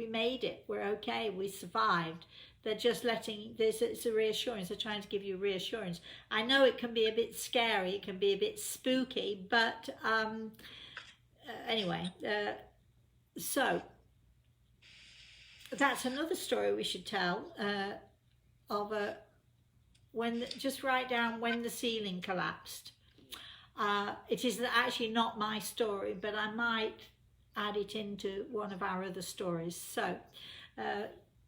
made it, we're okay, we survived. They're just it's a reassurance. They're trying to give you reassurance. I know it can be a bit scary, it can be a bit spooky, but anyway, so that's another story we should tell of just write down when the ceiling collapsed. It is actually not my story, but I might add it into one of our other stories. So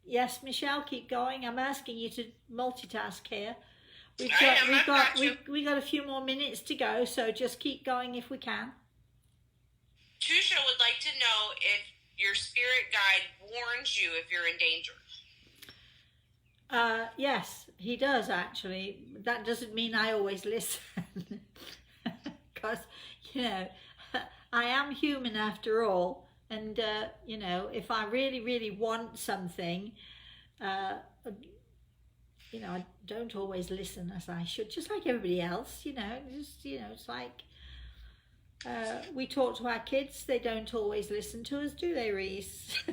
yes, Michelle, keep going. I'm asking you to multitask here. We got a few more minutes to go, so just keep going if we can. Tusha would like to know if your spirit guide warns you if you're in danger. Yes, he does actually. That doesn't mean I always listen, because I am human after all. And, if I really want something, I don't always listen as I should, just like everybody else, it's like we talk to our kids, they don't always listen to us, do they, Reese?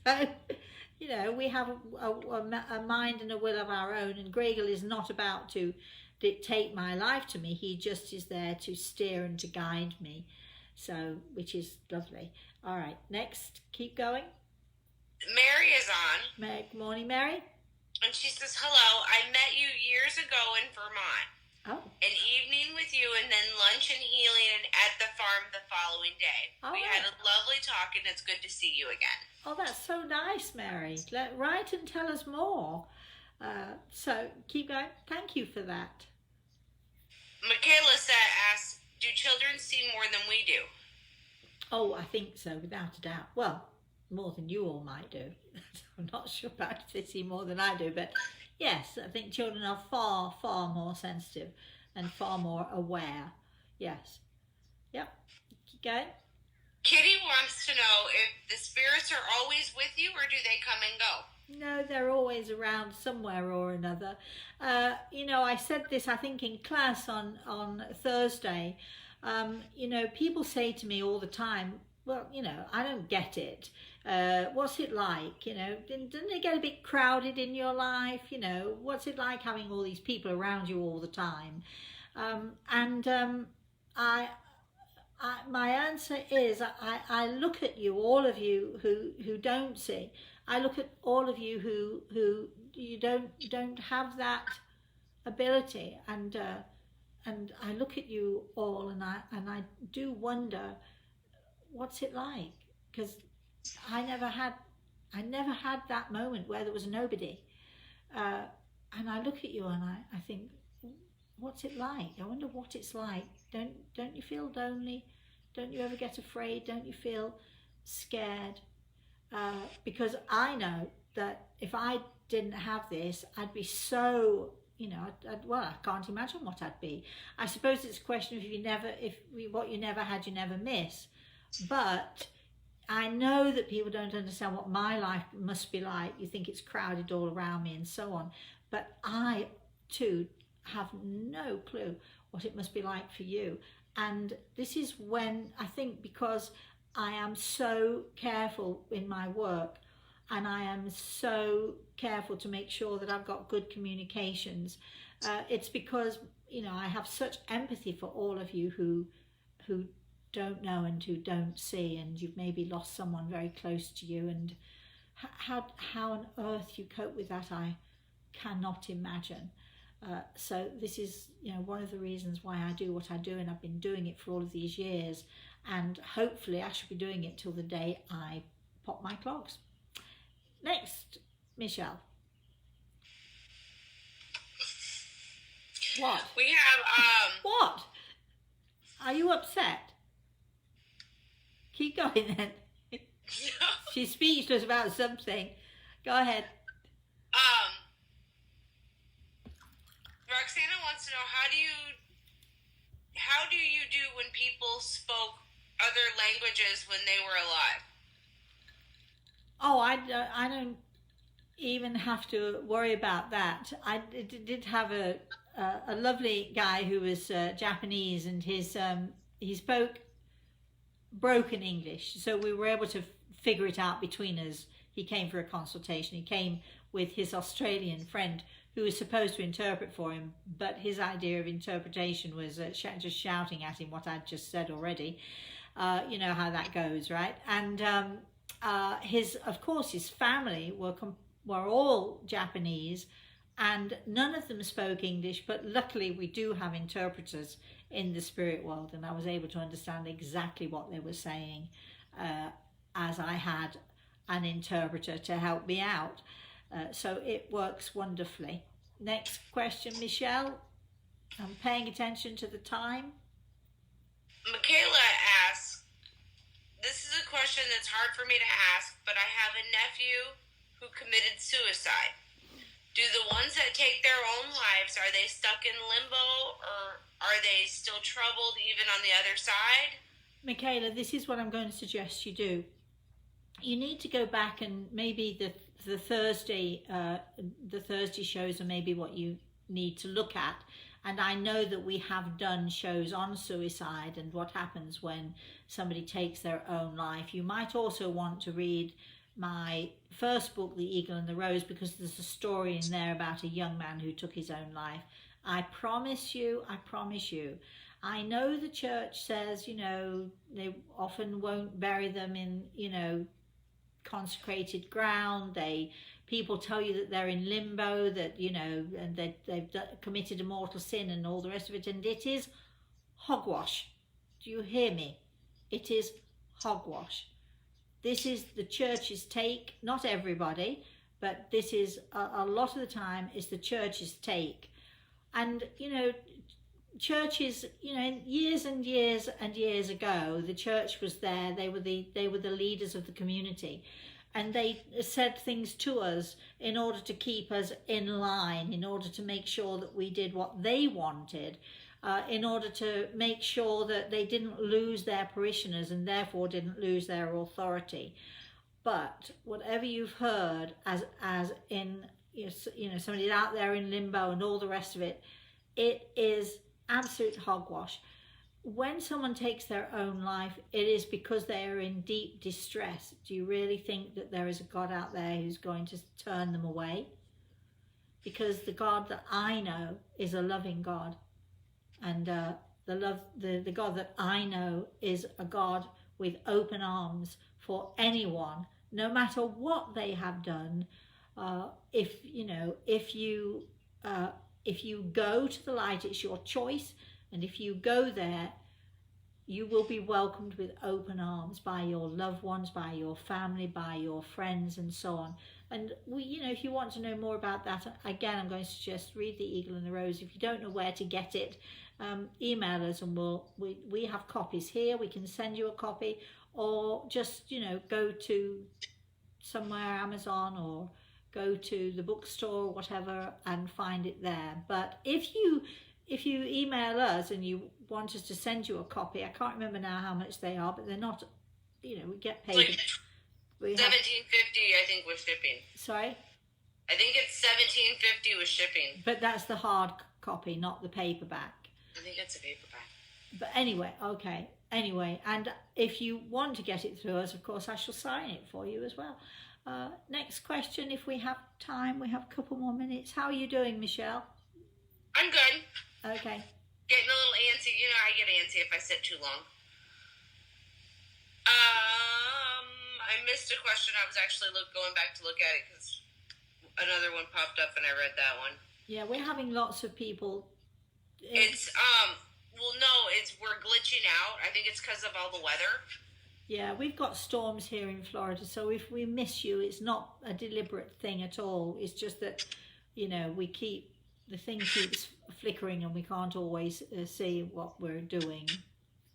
So, we have a mind and a will of our own, and Gregor is not about to dictate my life to me. He just is there to steer and to guide me, so, which is lovely. All right, next, keep going. Mary is on. Good morning, Mary. And she says, hello, I met you years ago in Vermont. Oh. An evening with you and then lunch and healing at the farm the following day. Oh, we had a lovely talk and it's good to see you again. Oh, that's so nice, Mary. Write and tell us more. So keep going. Thank you for that. Michaela asks, do children see more than we do? Oh, I think so, without a doubt. Well, more than you all might do. I'm not sure about if they see more than I do, but yes, I think children are far, far more sensitive and far more aware. Yes. Yep. Keep going. Kitty wants to know if the spirits are always with you or do they come and go? No, they're always around somewhere or another. I said this, I think, in class on Thursday. People say to me all the time, well, I don't get it. What's it like? Didn't it get a bit crowded in your life? What's it like having all these people around you all the time? My answer is I look at you, all of you who don't see. I look at all of you who you don't have that ability, and I look at you all, and I do wonder, what's it like? Because I never had that moment where there was nobody. And I look at you and I think, what's it like? I wonder what it's like. Don't you feel lonely? Don't you ever get afraid? Don't you feel scared? Because I know that if I didn't have this, I'd be so, well, I can't imagine what I'd be. I suppose it's a question of what you never had, you never miss. But I know that people don't understand what my life must be like. You think it's crowded all around me and so on. But I, too, have no clue what it must be like for you. And this is when, I think, because I am so careful in my work, and I am so careful to make sure that I've got good communications. It's because, I have such empathy for all of you who don't know and who don't see, and you've maybe lost someone very close to you, and how on earth you cope with that, I cannot imagine. So this is, one of the reasons why I do what I do, and I've been doing it for all of these years, and hopefully I should be doing it till the day I pop my clogs. Next, Michelle. What? We have What? Are you upset? Keep going then. She's speechless about something. Go ahead. Roxana wants to know, how do you do when people spoke other languages when they were alive? Oh, I don't even have to worry about that. I did have a lovely guy who was Japanese, and he spoke broken English, so we were able to figure it out between us. He came for a consultation. He came with his Australian friend who was supposed to interpret for him, but his idea of interpretation was just shouting at him what I'd just said already. You know how that goes, right? And his family were all Japanese, and none of them spoke English, but luckily we do have interpreters in the spirit world, and I was able to understand exactly what they were saying, as I had an interpreter to help me out. So it works wonderfully. Next question, Michelle. I'm paying attention to the time. Michaela asks, this is a question that's hard for me to ask, but I have a nephew who committed suicide. Do the ones that take their own lives, are they stuck in limbo, or are they still troubled even on the other side? Michaela, this is what I'm going to suggest you do. You need to go back, and maybe the Thursday shows are maybe what you need to look at. And I know that we have done shows on suicide and what happens when somebody takes their own life. You might also want to read my first book, The Eagle and the Rose, because there's a story in there about a young man who took his own life. I promise you, I know the church says, they often won't bury them in, consecrated ground. People tell you that they're in limbo, that, and that they've committed a mortal sin and all the rest of it. And it is hogwash. Do you hear me? It is hogwash. This is the church's take, not everybody, but this is a lot of the time is the church's take. And, churches, years and years and years ago, the church was there. They were the leaders of the community, and they said things to us in order to keep us in line, in order to make sure that we did what they wanted, in order to make sure that they didn't lose their parishioners and therefore didn't lose their authority. But whatever you've heard as in somebody's out there in limbo and all the rest of it, it is absolute hogwash. When someone takes their own life, it is because they are in deep distress. Do you really think that there is a God out there who's going to turn them away? Because the God that I know is a loving God, and the God that I know is a God with open arms for anyone, no matter what they have done. If you go to the light, it's your choice, And if you go there, you will be welcomed with open arms by your loved ones, by your family, by your friends, and so on. And if you want to know more about that, again, I'm going to suggest read The Eagle and the Rose. If you don't know where to get it, email us, and we have copies here. We can send you a copy, or just go to somewhere, Amazon, or go to the bookstore or whatever, and find it there. But if you email us and you want us to send you a copy, I can't remember now how much they are, but they're not, we get paid. Like $17.50, I think, with shipping. Sorry? I think it's $17.50 with shipping. But that's the hard copy, not the paperback. I think it's a paperback. But anyway, okay. Anyway, and if you want to get it through us, of course, I shall sign it for you as well. Next question, if we have time, we have a couple more minutes. How are you doing, Michelle? I'm good. Okay. Getting a little antsy. I get antsy if I sit too long. I missed a question. I was actually going back to look at it because another one popped up and I read that one. Yeah, we're having lots of people. We're glitching out. I think it's because of all the weather. Yeah, we've got storms here in Florida, so if we miss you, it's not a deliberate thing at all. It's just that, the thing keeps flickering and we can't always see what we're doing.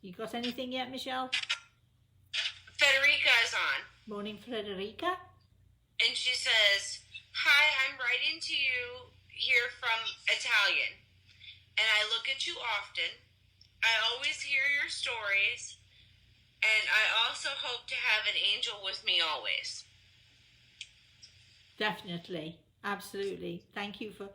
You got anything yet, Michelle? Federica is on. Morning, Federica. And she says, "Hi, I'm writing to you here from Italian. And I look at you often. I always hear your stories. And I also hope to have an angel with me always." Definitely. Absolutely. Thank you for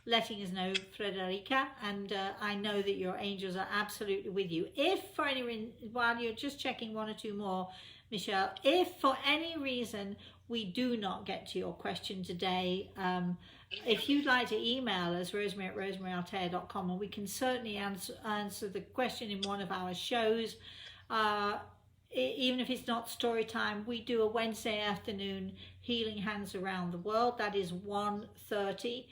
letting us know, Frederica. And I know that your angels are absolutely with you. If for any reason, while you're just checking one or two more, Michelle, if for any reason we do not get to your question today, if you'd like to email us, rosemary@rosemaryataltea.com, and we can certainly answer the question in one of our shows. Even if it's not story time, we do a Wednesday afternoon Healing Hands Around the World. That is 1:30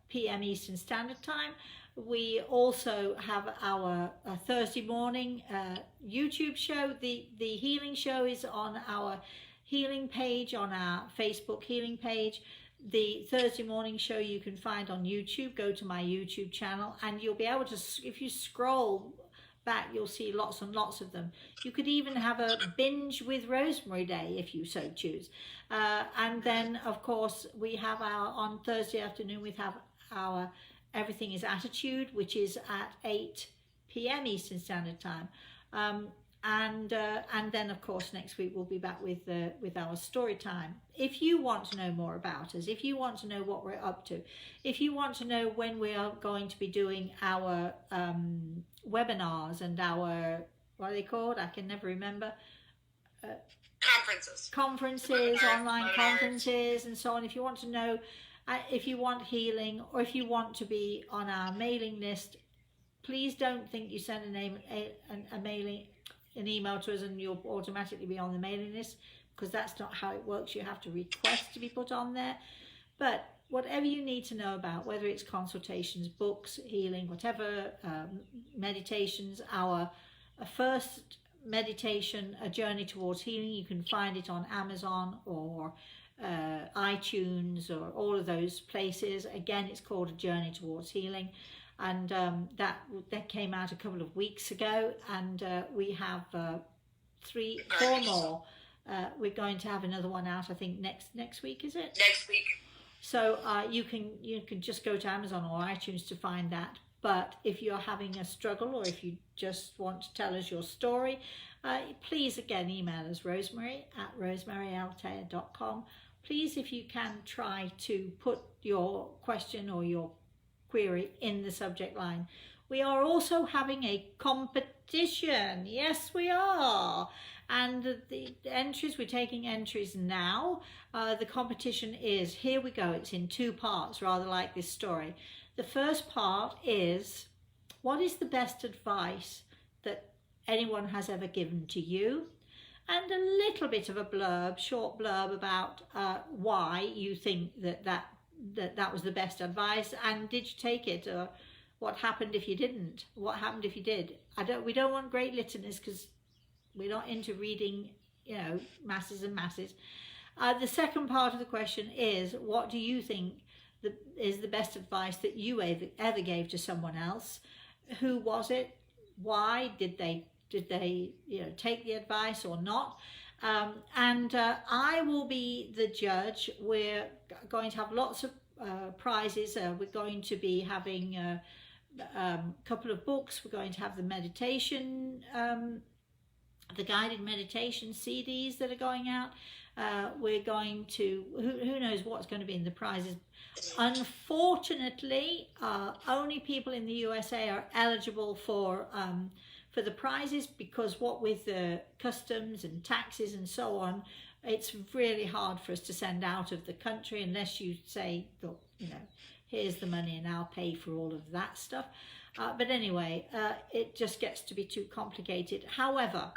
p.m. Eastern Standard Time. We also have our Thursday morning YouTube show. The healing show is on our healing page, on our Facebook healing page. The Thursday morning show you can find on YouTube. Go to my YouTube channel and you'll be able to, if you scroll back, you'll see lots and lots of them. You could even have a binge with Rosemary Day if you so choose. And then of course we have on Thursday afternoon we have our Everything is Attitude, which is at 8 p.m. Eastern Standard Time. And then of course next week we'll be back with our story time. If you want to know more about us, if you want to know what we're up to, if you want to know when we are going to be doing our webinars and our, what are they called? I can never remember. Conferences, online conferences and so on. If you want to know, if you want healing, or if you want to be on our mailing list, please don't think you send an email to us and you'll automatically be on the mailing list, because that's not how it works. You have to request to be put on there. But whatever you need to know about, whether it's consultations, books, healing, whatever, meditations, our first meditation, A Journey Towards Healing, you can find it on Amazon or iTunes or all of those places. Again, it's called A Journey Towards Healing. And that came out a couple of weeks ago, and we have 4 more. We're going to have another one out, I think next week, is it? Next week. So you can just go to Amazon or iTunes to find that. But if you're having a struggle, or if you just want to tell us your story, please again email us, rosemary@rosemary.com. Please, if you can, try to put your question or your query in the subject line. We are also having a competition. Yes, we are. And the entries, we're taking entries now. The competition is, here we go, it's in 2 parts, rather like this story. The first part is, what is the best advice that anyone has ever given to you? And a little bit of a blurb, short blurb about why you think that was the best advice, and did you take it, What happened if you didn't? What happened if you did? We don't want great litanies because we're not into reading, masses and masses. The second part of the question is, what do you think is the best advice that you ever gave to someone else? Who was it? Why did they take the advice or not? I will be the judge. We're going to have lots of prizes. We're going to be having a couple of books. We're going to have the meditation, the guided meditation CDs that are going out. We're going to, who knows what's going to be in the prizes. Unfortunately, only people in the USA are eligible for the prizes, because what with the customs and taxes and so on, it's really hard for us to send out of the country unless you say, look, here's the money and I'll pay for all of that stuff. But anyway, it just gets to be too complicated. However,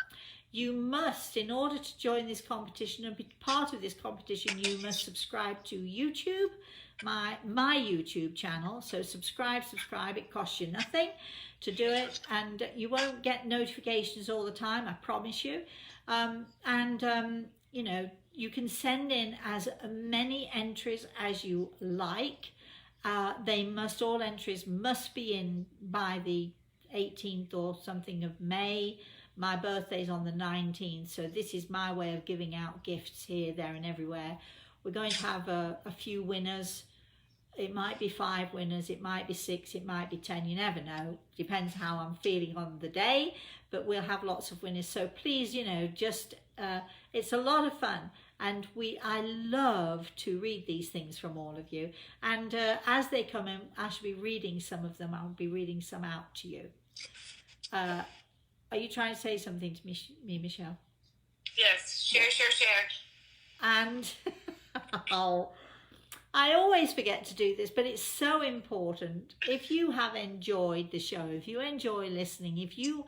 you must, in order to join this competition and be part of this competition, you must subscribe to YouTube, my YouTube channel. So subscribe, it costs you nothing to do it, and you won't get notifications all the time, I promise you. You can send in as many entries as you like. All entries must be in by the 18th or something of May. My birthday's on the 19th, so this is my way of giving out gifts here, there and everywhere. We're going to have a few winners. It might be 5 winners, it might be 6, it might be 10, you never know. Depends how I'm feeling on the day, but we'll have lots of winners. So please, it's a lot of fun, and I love to read these things from all of you. And as they come in, I shall be reading some of them. I'll be reading some out to you. Are you trying to say something to me, Michelle? Yes, share. And I always forget to do this, but it's so important. If you have enjoyed the show, if you enjoy listening, if you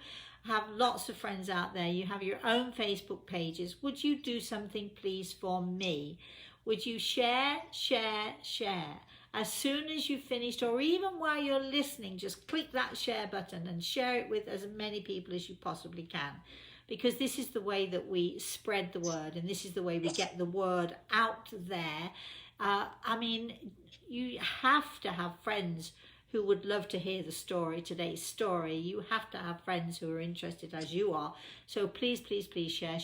have lots of friends out there, you have your own Facebook pages, would you do something please for me? Would you share? As soon as you've finished, or even while you're listening, just click that share button and share it with as many people as you possibly can. Because this is the way that we spread the word, and this is the way we get the word out there. You have to have friends who would love to hear today's story. You have to have friends who are interested as you are. So please share.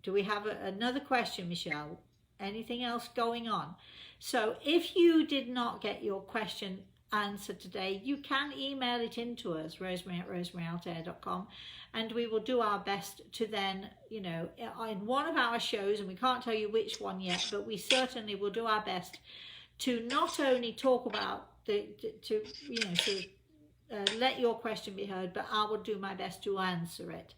Do we have another question, Michelle? Anything else going on? So if you did not get your question answered today, you can email it in to us, rosemary@rosemaryaltair.com, and we will do our best to then, in one of our shows, and we can't tell you which one yet, but we certainly will do our best to not only talk about let your question be heard, but I will do my best to answer it.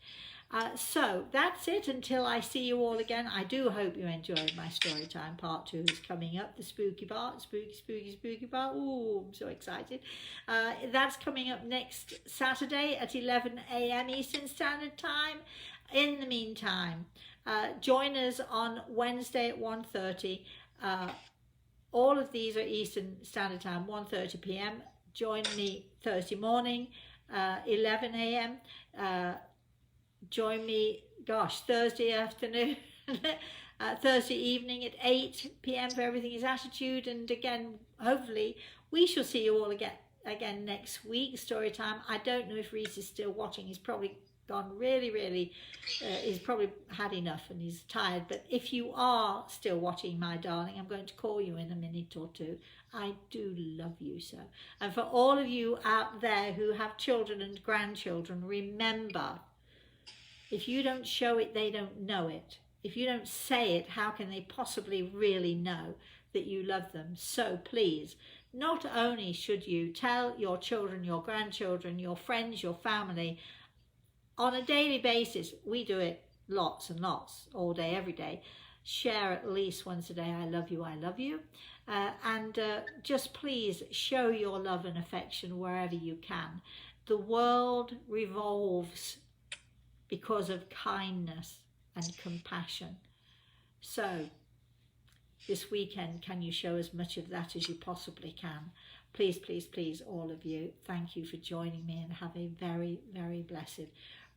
So that's it until I see you all again. I do hope you enjoyed my story time. Part 2 is coming up, the spooky part, spooky part. Ooh, I'm so excited. That's coming up next Saturday at 11 a.m. Eastern Standard Time. In the meantime, join us on Wednesday at 1:30. All of these are Eastern Standard Time, 1:30 p.m. Join me Thursday morning, 11 a.m. Join me, Thursday afternoon, Thursday evening at 8 p.m. for Everything is Attitude. And again, hopefully, we shall see you all again next week, story time. I don't know if Reese is still watching. He's probably gone really, he's probably had enough and he's tired. But if you are still watching, my darling, I'm going to call you in a minute or two. I do love you so. And for all of you out there who have children and grandchildren, remember, if you don't show it, they don't know it. If you don't say it, how can they possibly really know that you love them? So please, not only should you tell your children, your grandchildren, your friends, your family, on a daily basis, we do it lots and lots, all day, every day. Share at least once a day, I love you, I love you. And just please show your love and affection wherever you can. The world revolves because of kindness and compassion. So this weekend, can you show as much of that as you possibly can? Please, please, please, all of you, thank you for joining me, and have a very, very blessed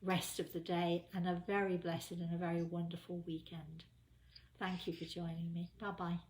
rest of the day and a very blessed and a very wonderful weekend. Thank you for joining me. Bye-bye.